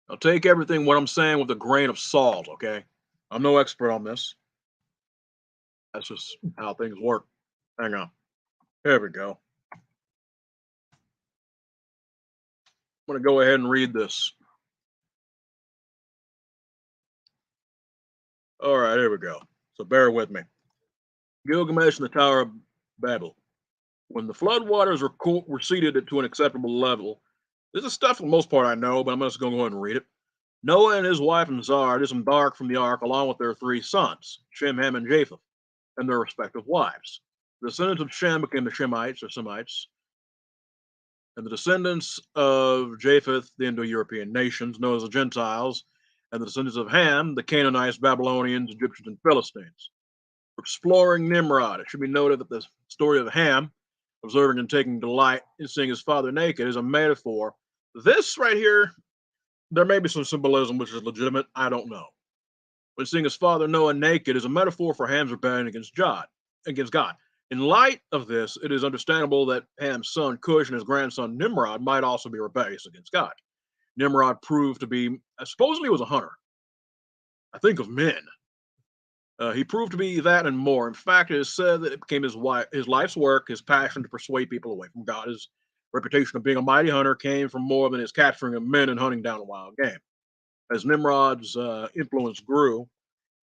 Now take everything what I'm saying with a grain of salt, okay? I'm no expert on this. That's just how things work. Hang on. There we go. I'm going to go ahead and read this. All right, here we go. So bear with me. Gilgamesh and the Tower of Babel. When the floodwaters were receded to an acceptable level, this is stuff for the most part I know, but I'm just going to go ahead and read it. Noah and his wife and Zar disembarked from the ark along with their 3 sons, Shem, Ham, and Japheth, and their respective wives. The descendants of Shem became the Shemites or Semites, and the descendants of Japheth, the Indo-European nations, known as the Gentiles, and the descendants of Ham, the Canaanites, Babylonians, Egyptians, and Philistines. Exploring Nimrod, it should be noted that the story of Ham, observing and taking delight in seeing his father naked, is a metaphor. This right here, there may be some symbolism which is legitimate. I don't know. When seeing his father Noah naked is a metaphor for Ham's rebellion against God. In light of this, it is understandable that Ham's son Cush and his grandson Nimrod might also be rebellious against God. Nimrod proved to be, supposedly was a hunter. I think of men. He proved to be that and more. In fact, it is said that it became his life's work, his passion to persuade people away from God. His reputation of being a mighty hunter came from more than his capturing of men and hunting down wild game. As Nimrod's influence grew,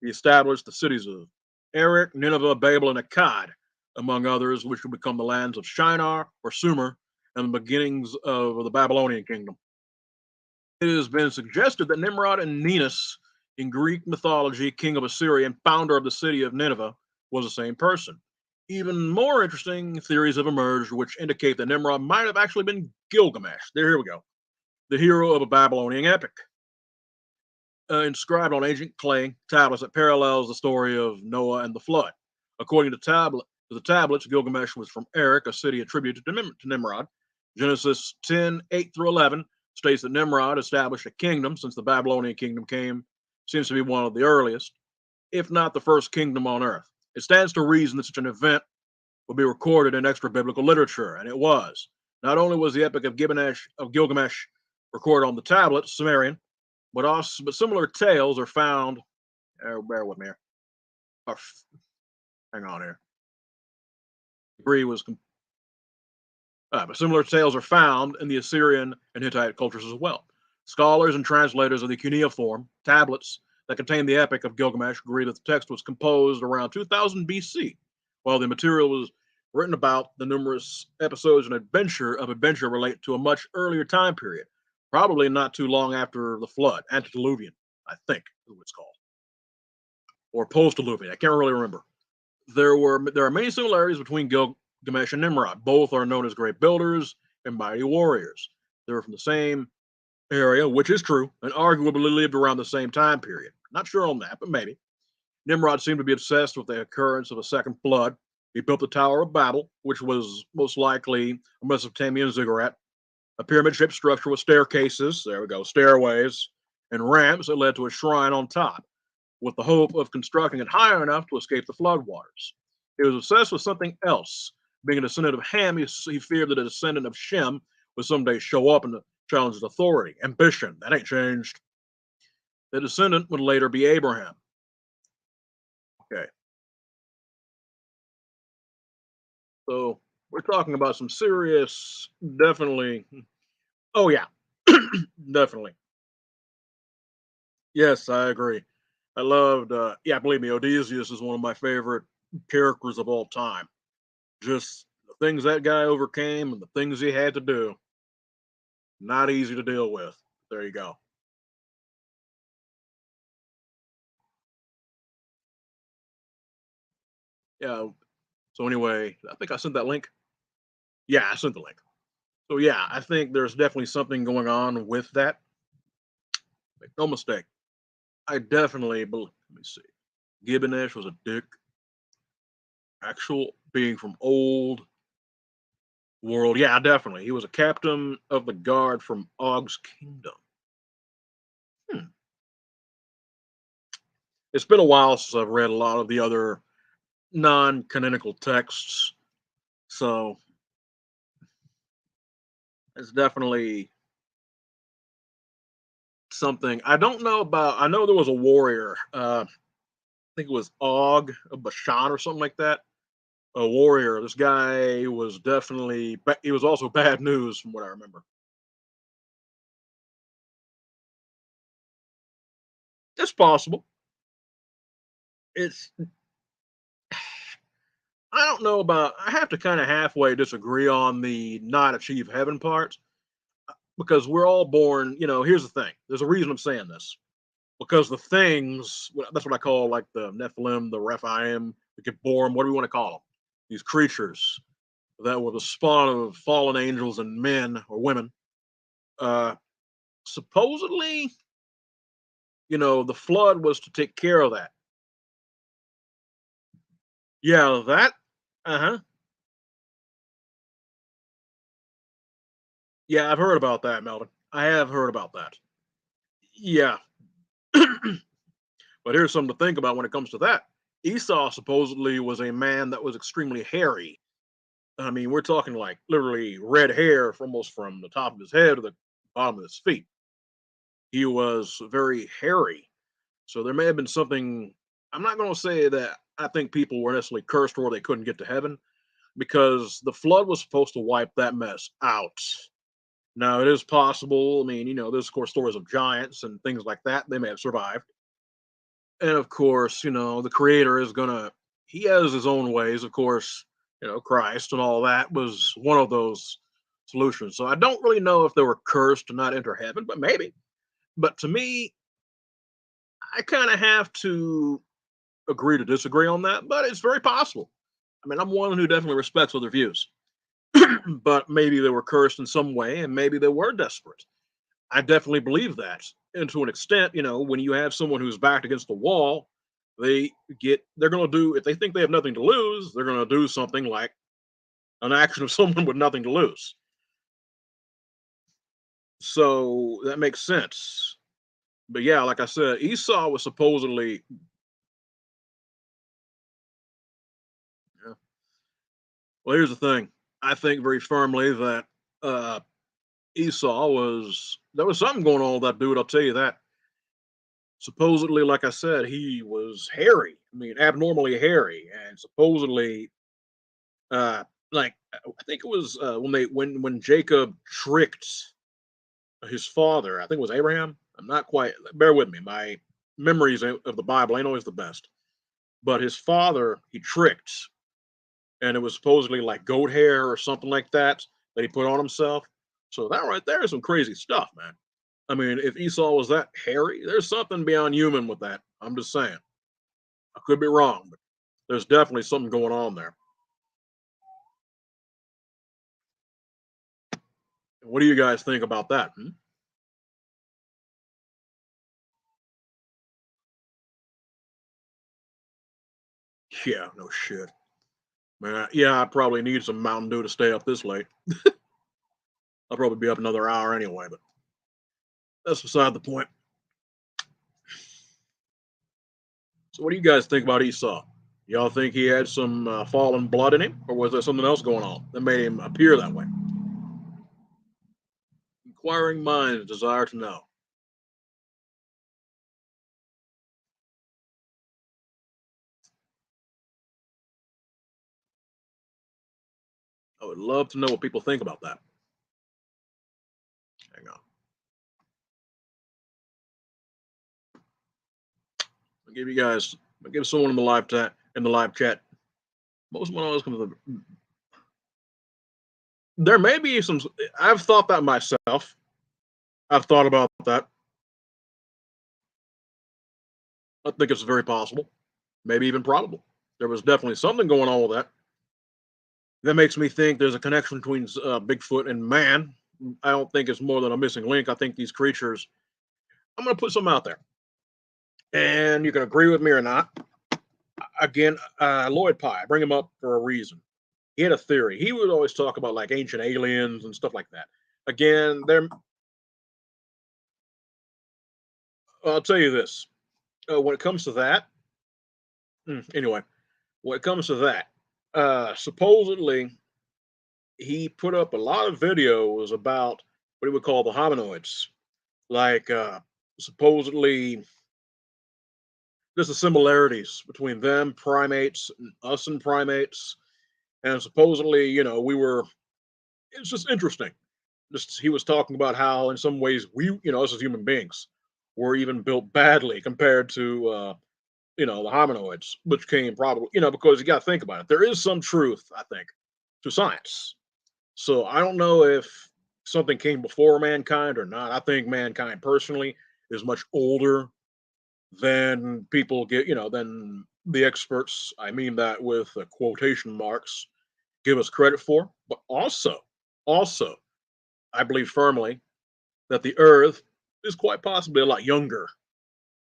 he established the cities of Erech, Nineveh, Babel, and Akkad, among others, which would become the lands of Shinar or Sumer and the beginnings of the Babylonian kingdom. It has been suggested that Nimrod and Ninus, in Greek mythology, king of Assyria and founder of the city of Nineveh, was the same person. Even more interesting theories have emerged which indicate that Nimrod might have actually been Gilgamesh. Here we go. The hero of a Babylonian epic. Inscribed on ancient clay tablets that parallels the story of Noah and the flood. According to the tablets, Gilgamesh was from Erech, a city attributed to Nimrod. Genesis 10:8-11 states that Nimrod established a kingdom, since the Babylonian kingdom seems to be one of the earliest, if not the first kingdom on earth. It stands to reason that such an event would be recorded in extra biblical literature, and it was. Not only was the epic of Gilgamesh recorded on the tablets, Sumerian, but similar tales are found. Bear with me here. Hang on here. Agree was. But similar tales are found in the Assyrian and Hittite cultures as well. Scholars and translators of the cuneiform tablets that contain the epic of Gilgamesh agree that the text was composed around 2000 BC, while the material was written about. The numerous episodes of adventure relate to a much earlier time period, probably not too long after the flood, antediluvian, I think is what it's called, or post-diluvian. I can't really remember. There are many similarities between Gilgamesh and Nimrod. Both are known as great builders and mighty warriors. They're from the same area, which is true, and arguably lived around the same time period. Not sure on that, but maybe. Nimrod seemed to be obsessed with the occurrence of a second flood. He built the Tower of Babel, which was most likely a Mesopotamian ziggurat, a pyramid-shaped structure with staircases, there we go, stairways, and ramps that led to a shrine on top, with the hope of constructing it high enough to escape the floodwaters. He was obsessed with something else. Being a descendant of Ham, he feared that a descendant of Shem would someday show up and challenge his authority. Ambition, that ain't changed. The descendant would later be Abraham. So we're talking about some serious, definitely. Oh yeah, definitely. Yes, I agree. I loved. Yeah, believe me, Odysseus is one of my favorite characters of all time. Just the things that guy overcame and the things he had to do, not easy to deal with. There you go. Yeah. So anyway, I think I sent that link. Yeah, I sent the link. So yeah, I think there's definitely something going on with that. Make no mistake. I definitely believe. Let me see. Gibbonish was a dick. Actual being from old world. Yeah, definitely. He was a captain of the guard from Og's kingdom. Hmm. It's been a while since I've read a lot of the other non-canonical texts, so it's definitely something I don't know about. I know there was a warrior. I think it was Og of Bashan or something like that. A warrior. This guy was definitely. He was also bad news from what I remember. It's possible. It's. I don't know about. I have to kind of halfway disagree on the not achieve heaven part because we're all born. Here's the thing. There's a reason I'm saying this because the things. That's what I call like the Nephilim, the Rephaim, the Gibborim, what do we want to call them? These creatures that were the spawn of fallen angels and men or women. Uh, Supposedly, the flood was to take care of that. Yeah, that. Uh huh. Yeah, I've heard about that, Melvin. I have heard about that. Yeah, but here's something to think about when it comes to that. Esau supposedly was a man that was extremely hairy. I mean, we're talking like literally red hair from almost from the top of his head to the bottom of his feet. He was very hairy. So there may have been something. I'm not going to say that I think people were necessarily cursed or they couldn't get to heaven because the flood was supposed to wipe that mess out. Now, it is possible. I mean, there's, of course, stories of giants and things like that. They may have survived. And of course, the creator is going to, he has his own ways. Of course, Christ and all that was one of those solutions. So I don't really know if they were cursed to not enter heaven, but maybe. But to me, I kind of have to agree to disagree on that, but it's very possible. I mean, I'm one who definitely respects other views, but maybe they were cursed in some way and maybe they were desperate. I definitely believe that. And to an extent, when you have someone who's backed against the wall, they're going to do, if they think they have nothing to lose, they're going to do something like an action of someone with nothing to lose. So that makes sense. But yeah, like I said, Esau was supposedly, yeah. Well, here's the thing. I think very firmly that uh, Esau there was something going on with that dude. I'll tell you that. Supposedly, like I said, he was hairy. I mean, abnormally hairy, and supposedly, uh, like I think it was when Jacob tricked his father. I think it was Abraham. I'm not quite. Bear with me. My memories of the Bible ain't always the best. But his father, he tricked, and it was supposedly like goat hair or something like that he put on himself. So that right there is some crazy stuff, man. I mean, if Esau was that hairy, there's something beyond human with that. I'm just saying. I could be wrong, but there's definitely something going on there. What do you guys think about that? Hmm? Yeah, no shit. Man, yeah, I probably need some Mountain Dew to stay up this late. I'll probably be up another hour anyway, but that's beside the point. So, what do you guys think about Esau? Y'all think he had some fallen blood in him, or was there something else going on that made him appear that way? Inquiring minds desire to know. I would love to know what people think about that. Hang on. I'll give you guys. I'll give someone in the live chat. Most of my knowledge comes from. There may be some. I've thought that myself. I've thought about that. I think it's very possible, maybe even probable. There was definitely something going on with that. That makes me think there's a connection between Bigfoot and man. I don't think it's more than a missing link. I think these creatures. I'm going to put some out there, and you can agree with me or not. Again, Lloyd Pye, bring him up for a reason. He had a theory. He would always talk about like ancient aliens and stuff like that. Again, there. I'll tell you this. When it comes to that, anyway, when it comes to that, supposedly he put up a lot of videos about what he would call the hominoids, like supposedly there's the similarities between them primates and us and primates, and supposedly we were. It's just interesting. Just he was talking about how in some ways we us as human beings were even built badly compared to the hominoids, which came probably because you got to think about it. There is some truth, I think, to science. So I don't know if something came before mankind or not. I think mankind personally is much older than people get, than the experts. I mean that with quotation marks give us credit for. But also, I believe firmly that the Earth is quite possibly a lot younger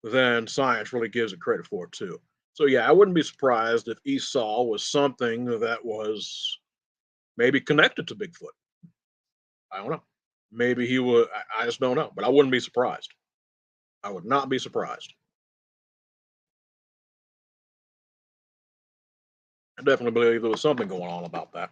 than science really gives it credit for too. So yeah, I wouldn't be surprised if Esau was something that was maybe connected to Bigfoot. I don't know. Maybe he would. I just don't know. But I wouldn't be surprised. I would not be surprised. I definitely believe there was something going on about that.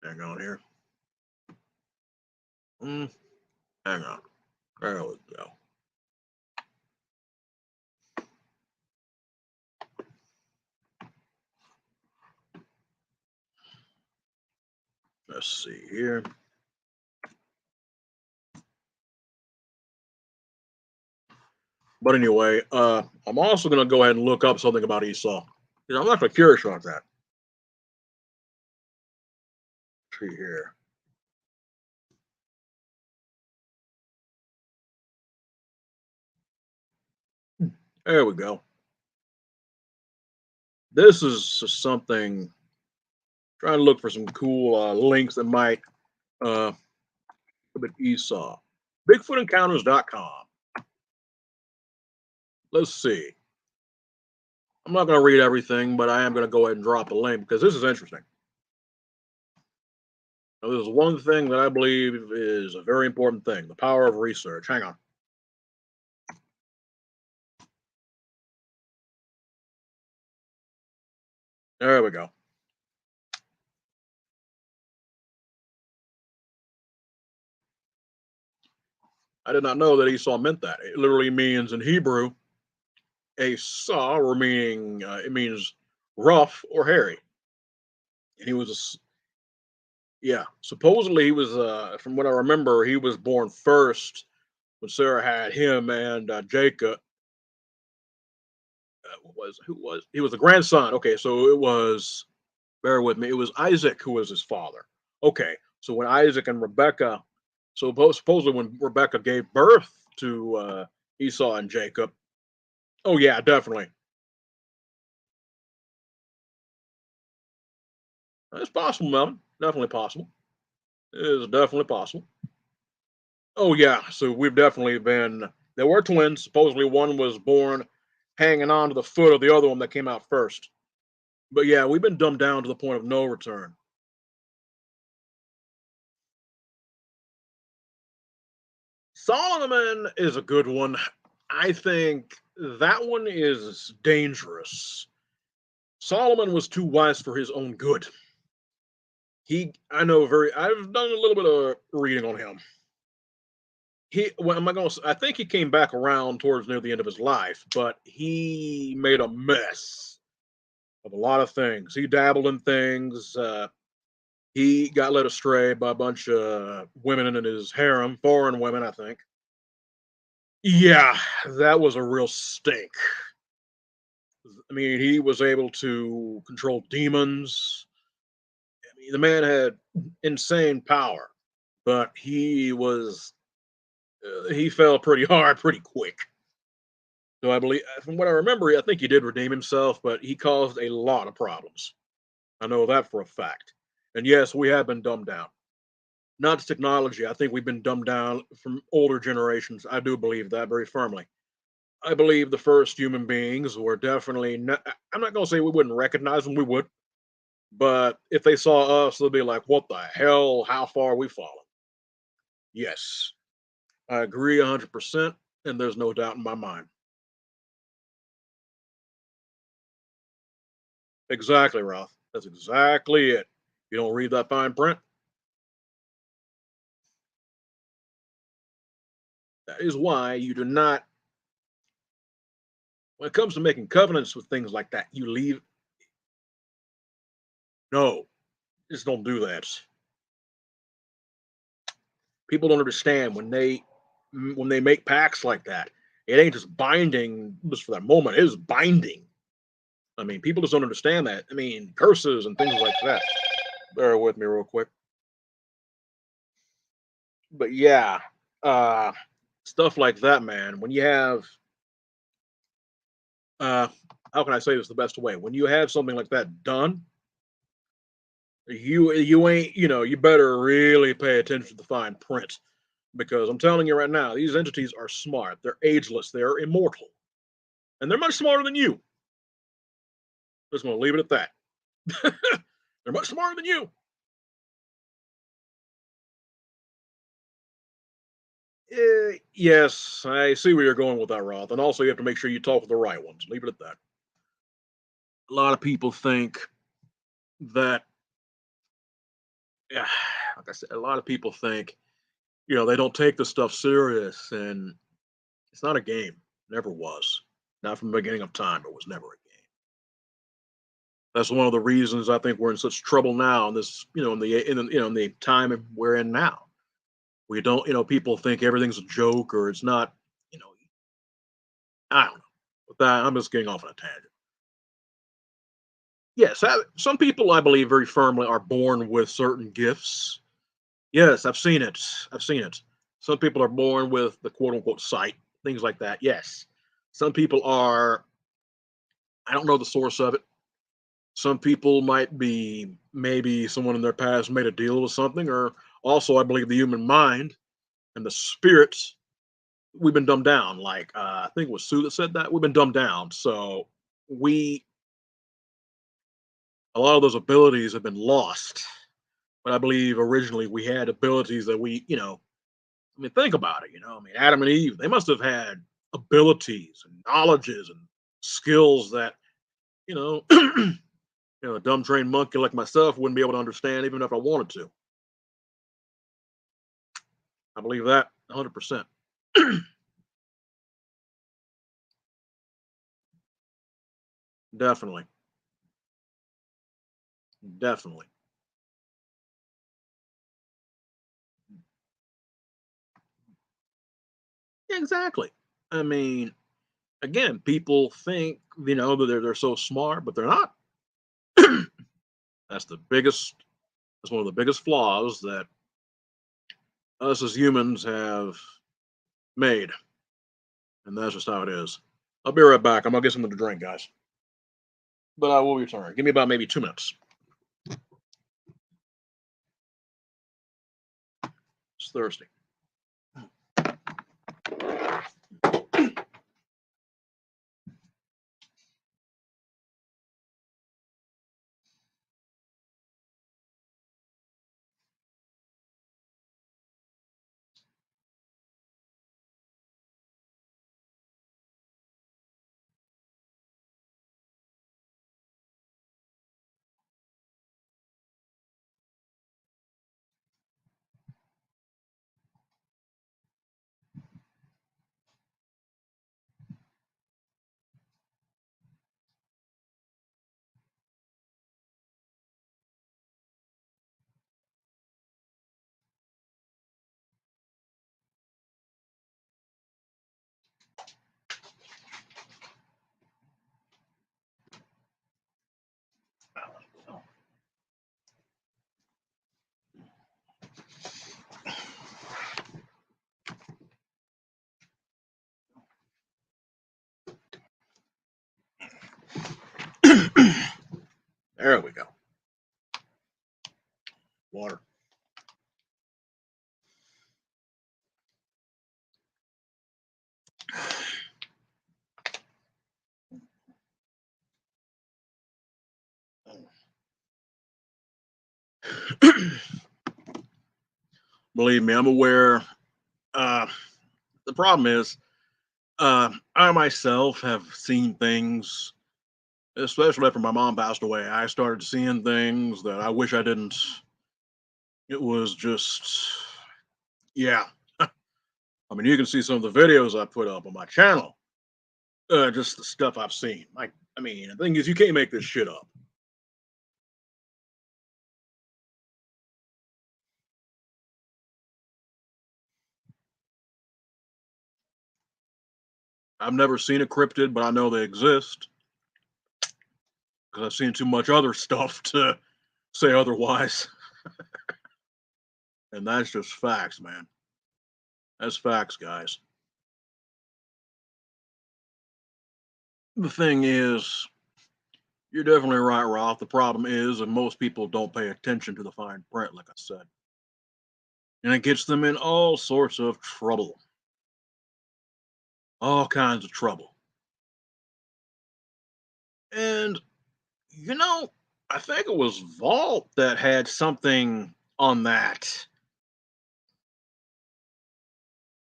Hang on here. Mm, hang on. There we go. Let's see here. But anyway, I'm also going to go ahead and look up something about Esau. I'm actually curious about that. Let's see here. There we go. This is just something. Trying to look for some cool links that might bit Esau. BigfootEncounters.com. Let's see. I'm not going to read everything, but I am going to go ahead and drop a link because this is interesting. Now, this is one thing that I believe is a very important thing: the power of research. Hang on. There we go. I did not know that Esau meant that. It literally means in Hebrew, Esau, or meaning it means rough or hairy. And he was, yeah. Supposedly he was, from what I remember, he was born first when Sarah had him and Jacob. Who was he was a grandson? Okay, so it was. Bear with me. It was Isaac who was his father. Okay, so when Isaac and Rebecca, so supposedly when Rebecca gave birth to Esau and Jacob. Oh yeah, definitely. It's possible, Melvin. Definitely possible. It is definitely possible. Oh yeah, so we've definitely been. There were twins. Supposedly one was born hanging on to the foot of the other one that came out first. But yeah, we've been dumbed down to the point of no return. Solomon is a good one. I think that one is dangerous. Solomon was too wise for his own good. I know very, I've done a little bit of reading on him. Well, am I going to I think he came back around towards near the end of his life, but he made a mess of a lot of things. He dabbled in things. He got led astray by a bunch of women in his harem, foreign women, I think. Yeah, that was a real stink. I mean, he was able to control demons. I mean, the man had insane power, but he fell pretty hard, pretty quick. So I believe, from what I remember, I think he did redeem himself, but he caused a lot of problems. I know that for a fact. And yes, we have been dumbed down. Not technology. I think we've been dumbed down from older generations. I do believe that very firmly. I believe the first human beings were definitely not, I'm not going to say we wouldn't recognize them, we would. But if they saw us, they'll be like, what the hell? How far are we fallen? Yes, I agree 100%. And there's no doubt in my mind. Exactly, Roth. That's exactly it. You don't read that fine print. That is why you do not, when it comes to making covenants with things like that, you leave, no, just don't do that. People don't understand when they make pacts like that. It ain't just binding just for that moment. It is binding. I mean, people just don't understand that. I mean, curses and things like that. Bear with me real quick. But yeah, uh, stuff like that, man. When you have, uh, how can I say this the best way? When you have something like that done, you ain't, you better really pay attention to the fine print, because I'm telling you right now, these entities are smart. They're ageless. They're immortal, and they're much smarter than you. Just gonna leave it at that. They're much smarter than you. Yes, I see where you're going with that, Roth. And also, you have to make sure you talk with the right ones. Leave it at that. A lot of people think that, yeah, like I said, a lot of people think, they don't take this stuff serious, and it's not a game. Never was. Not from the beginning of time. It was never a game. That's one of the reasons I think we're in such trouble now in this, in the time we're in now. We don't, people think everything's a joke or it's not, you know, I don't know. With that, I'm just getting off on a tangent. Yes, some people I believe very firmly are born with certain gifts. Yes, I've seen it. I've seen it. Some people are born with the quote unquote sight, things like that. Yes. Some people are, I don't know the source of it. Some people might be, maybe someone in their past made a deal with something, or also I believe the human mind and the spirits, we've been dumbed down. Like I think it was Sue that said that we've been dumbed down. So we, a lot of those abilities have been lost. But I believe originally we had abilities that I mean, think about it. I mean, Adam and Eve, they must have had abilities and knowledges and skills that, you know, a dumb trained monkey like myself wouldn't be able to understand even if I wanted to. I believe that 100%. Definitely. Definitely. Exactly. I mean, again, people think, that they're so smart, but they're not. That's the biggest, that's one of the biggest flaws that us as humans have made. And that's just how it is. I'll be right back. I'm gonna get something to drink, guys. But I will return. Give me about maybe 2 minutes. It's thirsty. There we go. Water. Believe me, I'm aware. Uh, the problem is, I myself have seen things, especially after my mom passed away. I started seeing things that I wish I didn't. It was just, yeah. I mean, you can see some of the videos I put up on my channel. Just the stuff I've seen. Like, I mean, the thing is, you can't make this shit up. I've never seen a cryptid, but I know they exist because I've seen too much other stuff to say otherwise. And that's just facts, man. That's facts, guys. The thing is, you're definitely right, Ralph. The problem is, and most people don't pay attention to the fine print, like I said. And it gets them in all sorts of trouble. All kinds of trouble. And, you know, I think it was Vault that had something on that.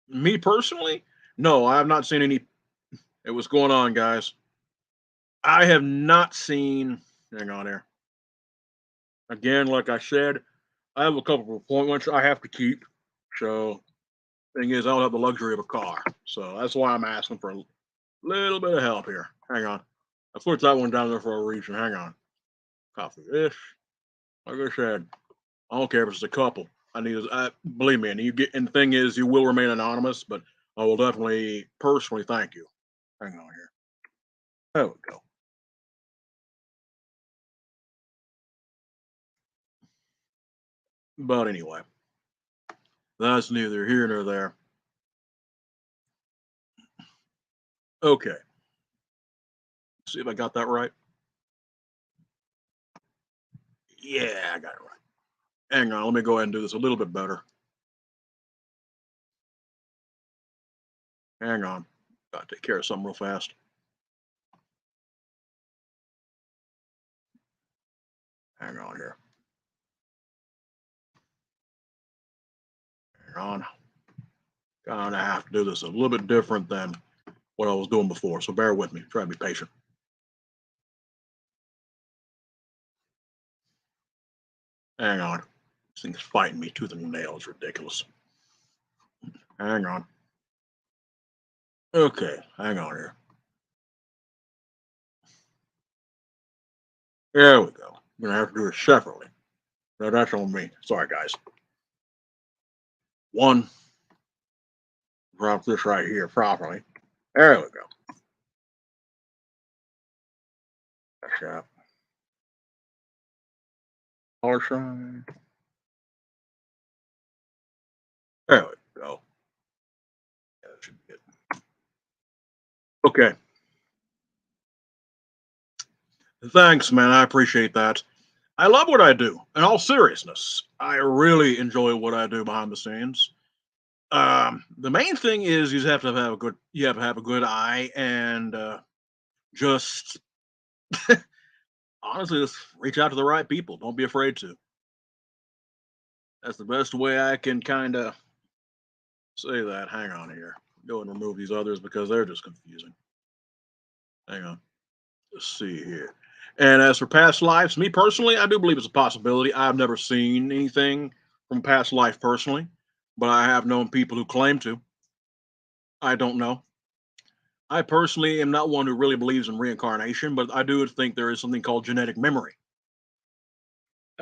Me personally, no, I have not seen any. It was going on, guys. I have not seen. Hang on here. Again, like I said, I have a couple of appointments I have to keep. So, thing is, I don't have the luxury of a car. So that's why I'm asking for a little bit of help here. Hang on. I put that one down there for a reason. Hang on. Copy this. Like I said, I don't care if it's a couple. I need. I believe me, and you get. And the thing is, you will remain anonymous, but I will definitely personally thank you. Hang on here. There we go. But anyway, that's neither here nor there. Okay. See if I got that right. Yeah, I got it right. Hang on. Let me go ahead and do this a little bit better. Hang on. Gotta take care of something real fast. Hang on here. Hang on. Gonna have to do this a little bit different than what I was doing before. So bear with me. Try to be patient. Hang on. This thing's fighting me tooth and nail. It's ridiculous. Hang on. Okay. Hang on here. There we go. I'm gonna have to do it separately. No, that's on me. Sorry, guys. One. Drop this right here properly. There we go. Cashapp. Dollar. There we go. Yeah, that should be it. Okay. Thanks, man. I appreciate that. I love what I do. In all seriousness, I really enjoy what I do behind the scenes. The main thing is you have to have a good you have to have a good eye and just honestly just reach out to the right people. Don't be afraid to. That's the best way I can kind of say that. Hang on here. Go and remove these others because they're just confusing. Hang on. Let's see here. And as for past lives, me personally, I do believe it's a possibility. I've never seen anything from past life personally, but I have known people who claim to. I don't know. I personally am not one who really believes in reincarnation, but I do think there is something called genetic memory.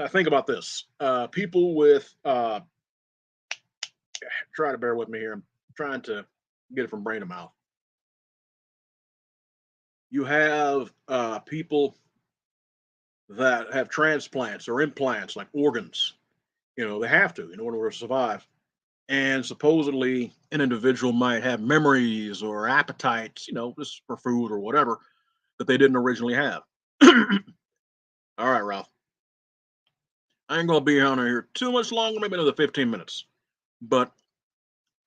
Think about this: people with try to bear with me here. I'm trying to get it from brain to mouth. You have people that have transplants or implants, like organs. You know, they have to in order to survive. And supposedly, an individual might have memories or appetites, just for food or whatever, that they didn't originally have. All right, Ralph. I ain't gonna be on here too much longer, maybe another 15 minutes. But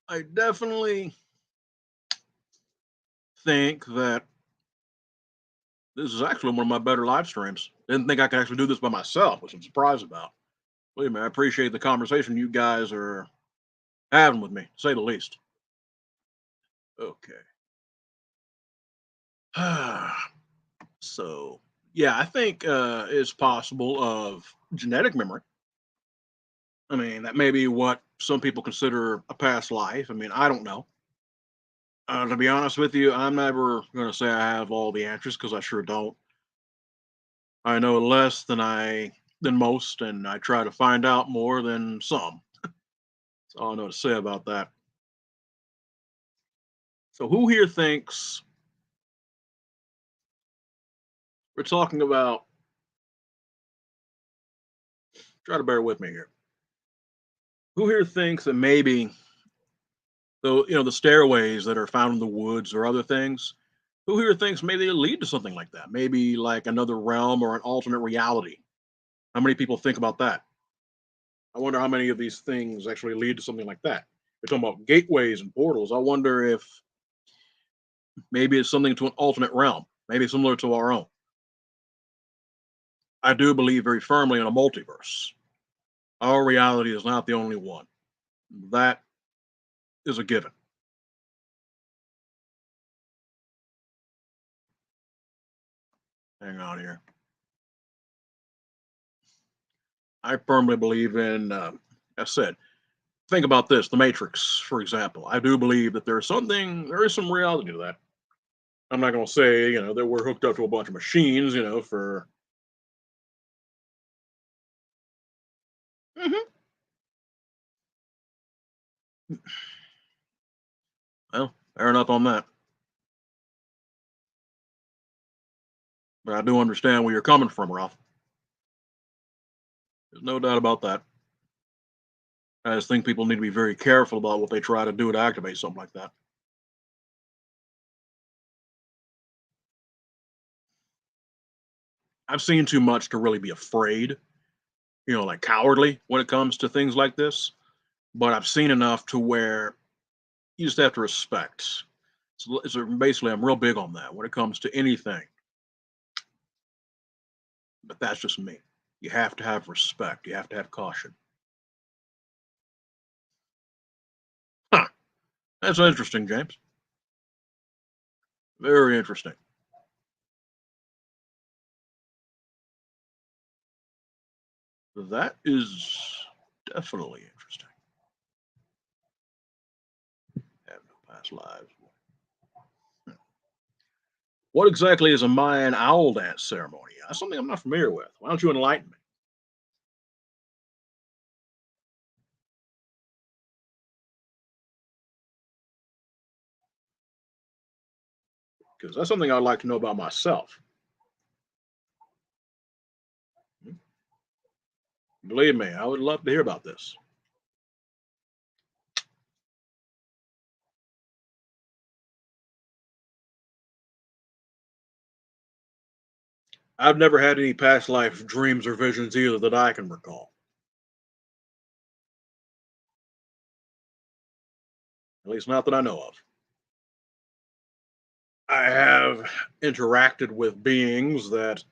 I definitely think that this is actually one of my better live streams. Didn't think I could actually do this by myself, which I'm surprised about. Believe me, I appreciate the conversation you guys are having with me, to say the least. Okay. So, yeah, I think it's possible of genetic memory. I mean, that may be what some people consider a past life. I mean, I don't know. To be honest with you, I'm never going to say I have all the answers because I sure don't. I know less than most, and I try to find out more than some. That's all I know to say about that. So, who here thinks we're talking about? Try to bear with me here. Who here thinks that maybe the stairways that are found in the woods or other things? Who here thinks maybe they lead to something like that? Maybe like another realm or an alternate reality. How many people think about that? I wonder how many of these things actually lead to something like that. We're talking about gateways and portals. I wonder if maybe it's something to an alternate realm, maybe similar to our own. I do believe very firmly in a multiverse. Our reality is not the only one. That is a given. Hang on here. I firmly believe in, I said, think about this the Matrix, for example. I do believe that there is some reality to that. I'm not going to say, that we're hooked up to a bunch of machines, for. Mhm. Well, fair enough on that. But I do understand where you're coming from, Ralph. There's no doubt about that. I just think people need to be very careful about what they try to do to activate something like that. I've seen too much to really be afraid, like cowardly when it comes to things like this. But I've seen enough to where you just have to respect. Basically, I'm real big on that when it comes to anything. But that's just me. You have to have respect. You have to have caution. Huh. That's interesting, James. Very interesting. That is definitely interesting. Have no past lives. Hmm. What exactly is a Mayan owl dance ceremony? That's something I'm not familiar with. Why don't you enlighten me? Because that's something I'd like to know about myself. Hmm. Believe me, I would love to hear about this. I've never had any past life dreams or visions either that I can recall. At least not that I know of. I have interacted with beings that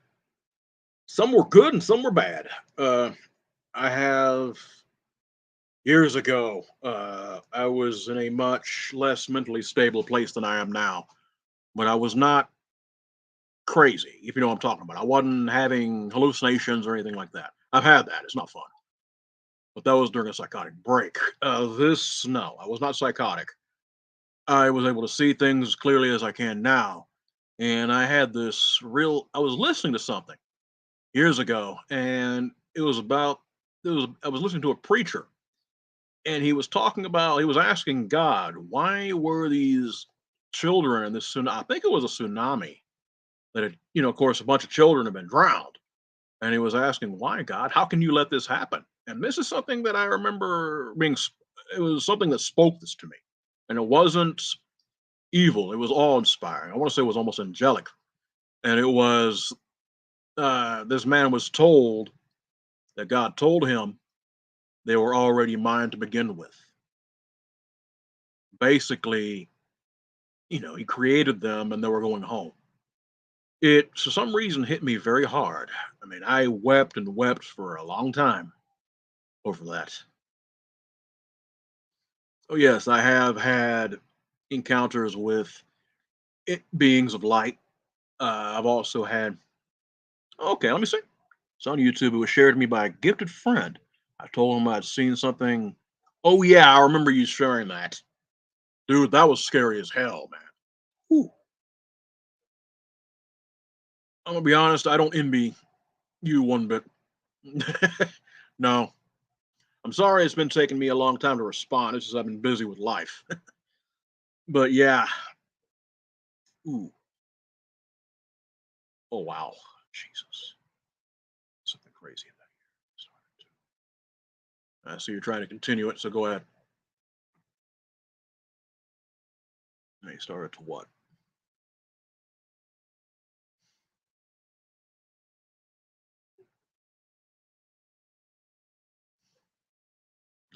some were good and some were bad. I have years ago. I was in a much less mentally stable place than I am now, but I was not crazy. If you know what I'm talking about, I wasn't having hallucinations or anything like that. I've had that. It's not fun, but that was during a psychotic break. This no, I was not psychotic. I was able to see things as clearly as I can now, and I had this real. I was listening to something years ago, and it was about. It was. I was listening to a preacher, and he was asking God, why were these children in this tsunami? I think it was a tsunami that had, of course, a bunch of children have been drowned. And he was asking, why, God? How can you let this happen? And this is something that I remember it was something that spoke this to me. And it wasn't evil, it was awe inspiring. I want to say it was almost angelic. And it was this man was told that God told him they were already mine to begin with. Basically, he created them and they were going home. It, for some reason, hit me very hard. I mean, I wept and wept for a long time over that. Oh, yes, I have had encounters with beings of light. I've also had, okay, let me see. It's on YouTube. It was shared to me by a gifted friend. I told him I'd seen something. Oh, yeah, I remember you sharing that. Dude, that was scary as hell, man. Whew. I'm gonna be honest, I don't envy you one bit. No, I'm sorry it's been taking me a long time to respond. It's just I've been busy with life. But yeah, ooh, oh wow, Jesus, something crazy in that. I see you're trying to continue it, so go ahead. May start to what?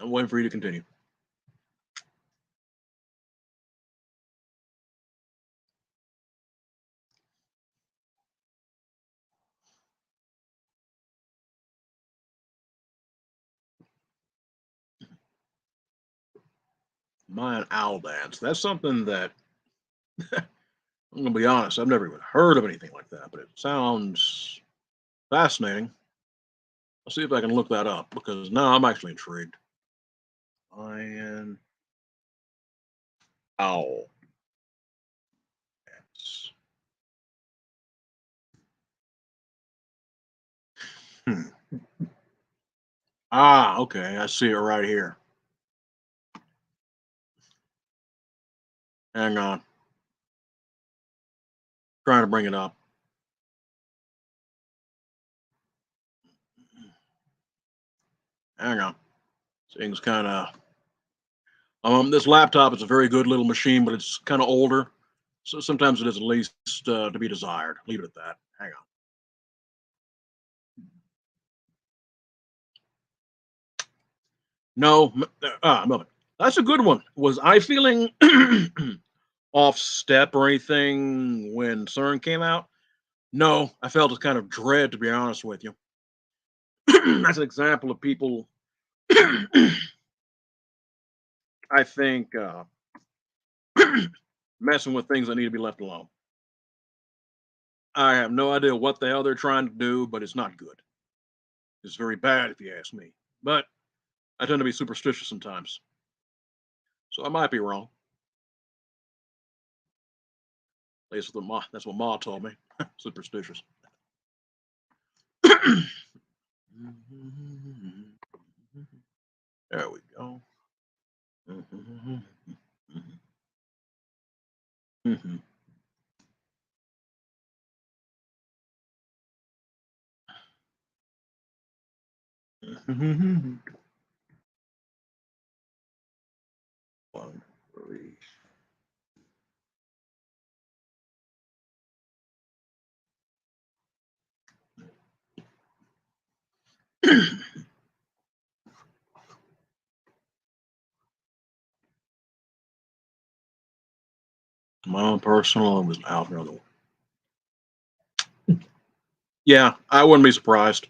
I'm waiting for you to continue. Mayan owl dance. That's something that I'm gonna be honest. I've never even heard of anything like that, but it sounds fascinating. I'll see if I can look that up because now I'm actually intrigued. Mayan owl dance. Hmm. Ah, okay. I see it right here. Hang on. Trying to bring it up. Hang on. Things kind of. This laptop is a very good little machine, but it's kind of older, so sometimes it is at least to be desired. Leave it at that. Hang on. No, no, that's a good one. Was I feeling off step or anything when CERN came out? No, I felt a kind of dread, to be honest with you. That's an example of people, I think, messing with things that need to be left alone. I have no idea what the hell they're trying to do, but it's not good. It's very bad if you ask me. But I tend to be superstitious sometimes, so I might be wrong. At least that's what Ma told me. Superstitious. There we go. One, three. My own personal was out here on the. Yeah, I wouldn't be surprised.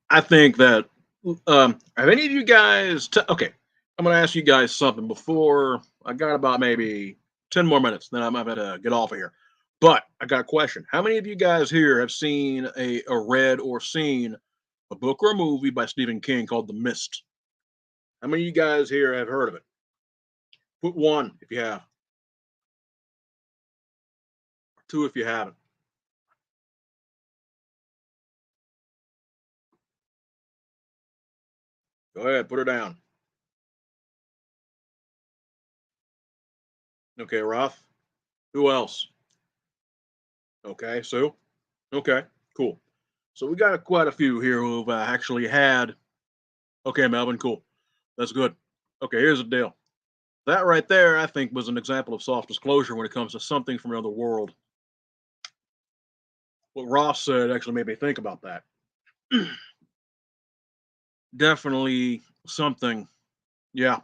I think that have any of you guys? Okay, I'm gonna ask you guys something before I got about maybe 10 more minutes. Then I might have to get off of here. But I got a question. How many of you guys here have seen a read or seen a book or a movie by Stephen King called The Mist? How many of you guys here have heard of it? Put one if you have, or two if you haven't. Go ahead, put her down. Okay, Roth. Who else? Okay, Sue. Okay, cool. So we got quite a few here who've actually had. Okay, Melvin, cool. That's good. Okay, here's the deal. That right there, I think, was an example of soft disclosure when it comes to something from another world. what Ross said actually made me think about that. Definitely something. Yeah,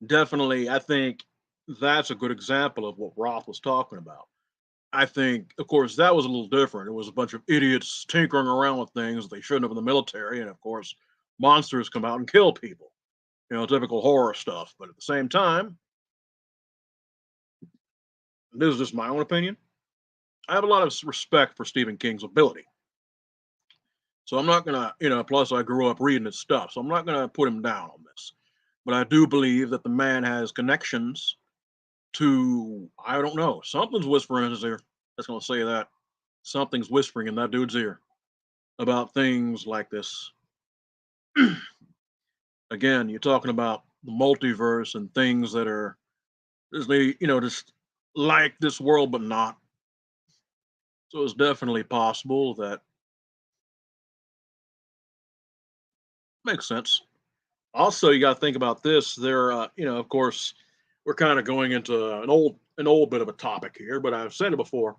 definitely. I think that's a good example of what Roth was talking about. I think, of course, that was a little different. It was a bunch of idiots tinkering around with things they shouldn't have in the military, and of course, monsters come out and kill people. Typical horror stuff. But at the same time, this is just my own opinion. I have a lot of respect for Stephen King's ability. So I'm not gonna, plus I grew up reading his stuff, so I'm not gonna put him down on this. But I do believe that the man has connections to, I don't know, something's whispering in his ear. That's gonna say that. Something's whispering in that dude's ear about things like this. Again, you're talking about the multiverse and things that are just like this world but not. So it's definitely possible that makes sense. Also, you got to think about this. Of course, we're kind of going into an old bit of a topic here, but I've said it before: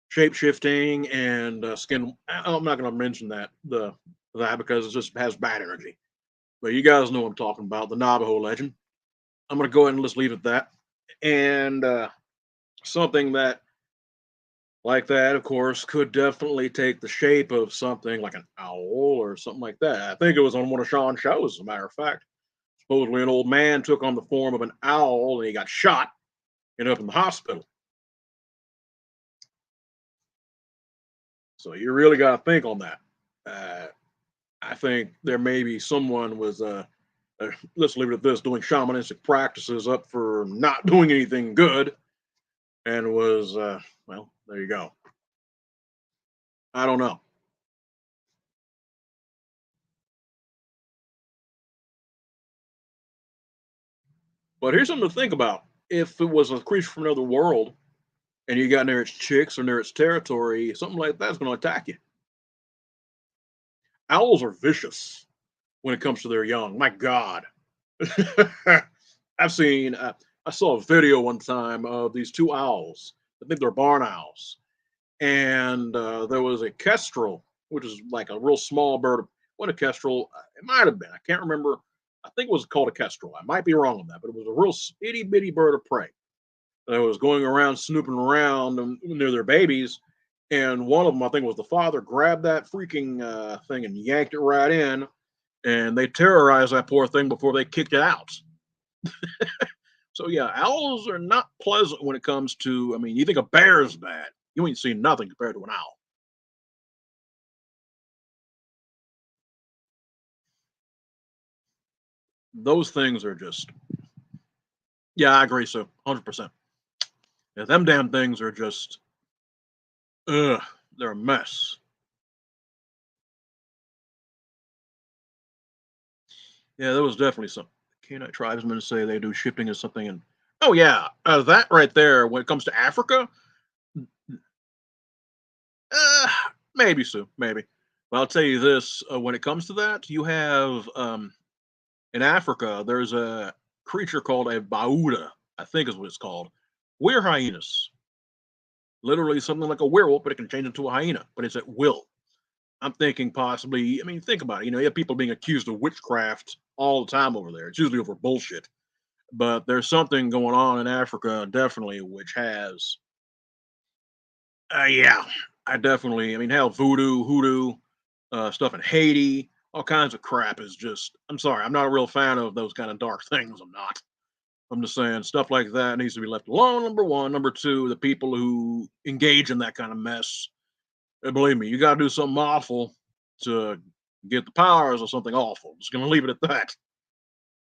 shape shifting and skin. I'm not going to mention that because it just has bad energy. But you guys know what I'm talking about, the Navajo legend. I'm going to go ahead and just leave it at that. And something that like that, of course, could definitely take the shape of something like an owl or something like that. I think it was on one of Sean's shows, as a matter of fact. Supposedly, an old man took on the form of an owl and he got shot, ended up in the hospital. So you really got to think on that. Uh, I think there may be someone was, let's leave it at this, doing shamanistic practices up for not doing anything good and was, well, there you go. I don't know. But here's something to think about. If it was a creature from another world and you got near its chicks or near its territory, something like that's going to attack you. Owls are vicious when it comes to their young. My God. I've seen, I saw a video one time of these two owls. I think they're barn owls. And there was a kestrel, which is like a real small bird. What a kestrel, it might have been. I can't remember. I think it was called a kestrel. I might be wrong on that, but it was a real itty bitty bird of prey that was going around snooping around near their babies. And one of them, I think, was the father, grabbed that freaking thing and yanked it right in. And they terrorized that poor thing before they kicked it out. So yeah, owls are not pleasant when it comes to. I mean, you think a bear is bad, you ain't seen nothing compared to an owl. Those things are just. Yeah, I agree. So 100%. Yeah, them damn things are just. Ugh, they're a mess. Yeah, there was definitely some Canaanite tribesmen say they do shifting as something, and oh yeah, that right there. When it comes to Africa, uh, maybe so, maybe. But I'll tell you this: when it comes to that, you have in Africa, there's a creature called a bauda, I think is what it's called. We're hyenas. Literally something like a werewolf, but it can change into a hyena, but it's at will. I'm thinking possibly, I mean, think about it. You have people being accused of witchcraft all the time over there. It's usually over bullshit. But there's something going on in Africa, definitely, which has, yeah, I mean, hell, voodoo, hoodoo, stuff in Haiti, all kinds of crap is just, I'm sorry, I'm not a real fan of those kind of dark things. I'm not. I'm just saying stuff like that needs to be left alone. Number one. Number two, the people who engage in that kind of mess, believe me, you got to do something awful to get the powers of something awful. Just going to leave it at that.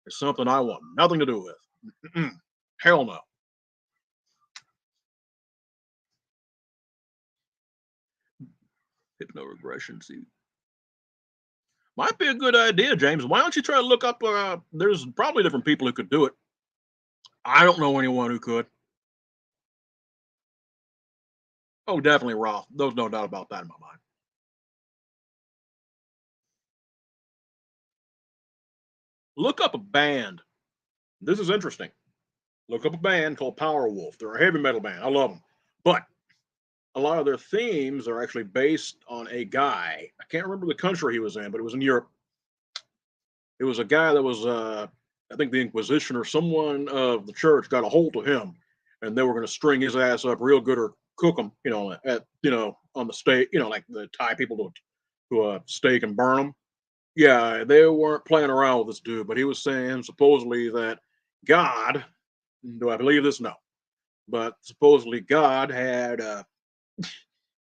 It's something I want nothing to do with. Mm-mm. Hell no. Hypno regression. See, might be a good idea, James. Why don't you try to look up? There's probably different people who could do it. I don't know anyone who could. Oh, definitely Roth. There's no doubt about that in my mind. Look up a band. This is interesting. Look up a band called Powerwolf. They're a heavy metal band. I love them. But a lot of their themes are actually based on a guy. I can't remember the country he was in, but it was in Europe. It was a guy that was, I think, the Inquisition or someone of the church got a hold of him, and they were going to string his ass up real good or cook him, at on the stake, like the tie people to a stake and burn them. Yeah, they weren't playing around with this dude, but he was saying supposedly that God, do I believe this? No, but supposedly God had,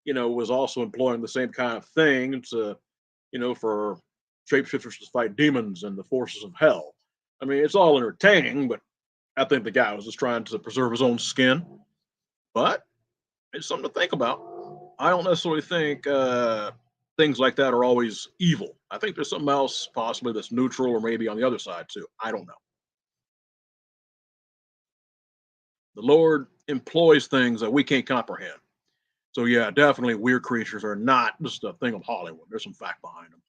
was also employing the same kind of thing to, for shapeshifters to fight demons and the forces of hell. I mean, it's all entertaining, but I think the guy was just trying to preserve his own skin. But it's something to think about. I don't necessarily think things like that are always evil. I think there's something else possibly that's neutral or maybe on the other side too. I don't know. The Lord employs things that we can't comprehend. So yeah, definitely weird creatures are not just a thing of Hollywood. There's some fact behind them.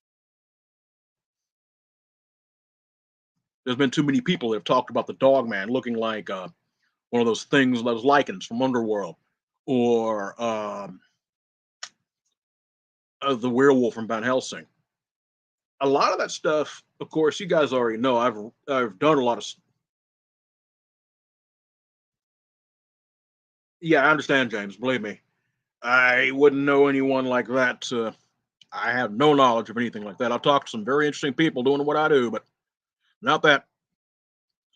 There's been too many people that have talked about the dog man looking like one of those things, those lichens from Underworld, or the werewolf from Van Helsing. A lot of that stuff, of course, you guys already know. I've done a lot of. Yeah, I understand, James. Believe me, I wouldn't know anyone like that. I have no knowledge of anything like that. I've talked to some very interesting people doing what I do, but not that.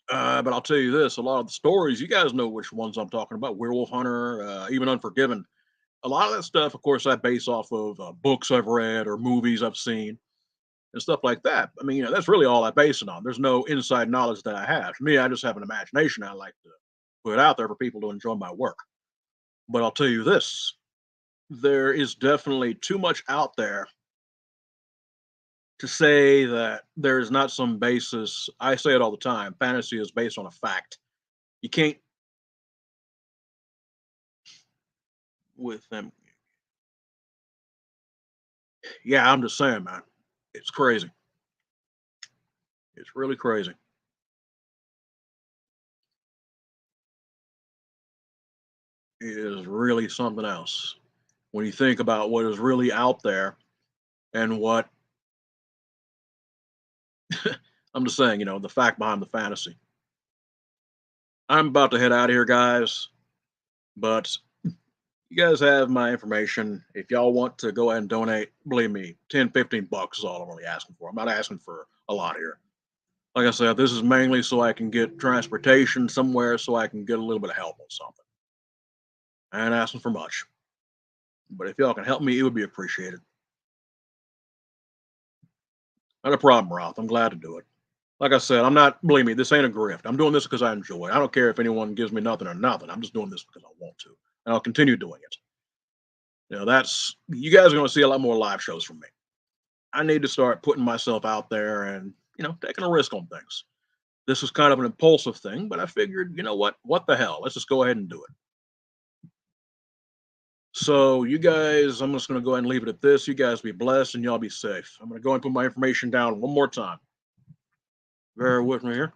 But I'll tell you this: a lot of the stories, you guys know which ones I'm talking about. Werewolf Hunter, even Unforgiven. A lot of that stuff, of course, I base off of books I've read or movies I've seen and stuff like that. I mean, that's really all I base it on. There's no inside knowledge that I have. For me, I just have an imagination I like to put out there for people to enjoy my work. But I'll tell you this: there is definitely too much out there to say that there's not some basis. I say it all the time: fantasy is based on a fact. You can't with them. Yeah, I'm just saying, man. It's crazy. It's really crazy. It is really something else when you think about what is really out there and what I'm just saying, the fact behind the fantasy. I'm about to head out of here, guys, but you guys have my information. If y'all want to go ahead and donate, believe me, 10, 15 bucks is all I'm really asking for. I'm not asking for a lot here. Like I said, this is mainly so I can get transportation somewhere so I can get a little bit of help on something. I ain't asking for much. But if y'all can help me, it would be appreciated. Not a problem, Ralph. I'm glad to do it. Like I said, I'm not, believe me, this ain't a grift. I'm doing this because I enjoy it. I don't care if anyone gives me nothing or nothing. I'm just doing this because I want to. And I'll continue doing it. That's, you guys are going to see a lot more live shows from me. I need to start putting myself out there and, taking a risk on things. This is kind of an impulsive thing, but I figured, you know what? What the hell? Let's just go ahead and do it. So, you guys, I'm just going to go ahead and leave it at this. You guys be blessed and y'all be safe. I'm going to go and put my information down one more time. Bear with me here.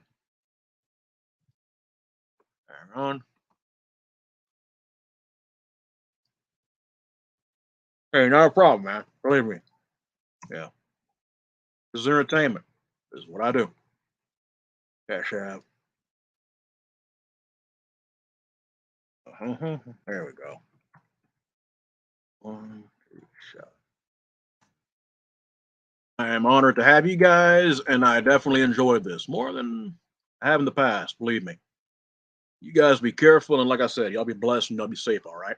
Hang on. Hey, not a problem, man. Believe me. Yeah. This is entertainment. This is what I do. Cashapp. Uh-huh. There we go. One, two, shot. I am honored to have you guys, and I definitely enjoyed this more than I have in the past. Believe me. You guys be careful, and like I said, y'all be blessed and y'all be safe. All right.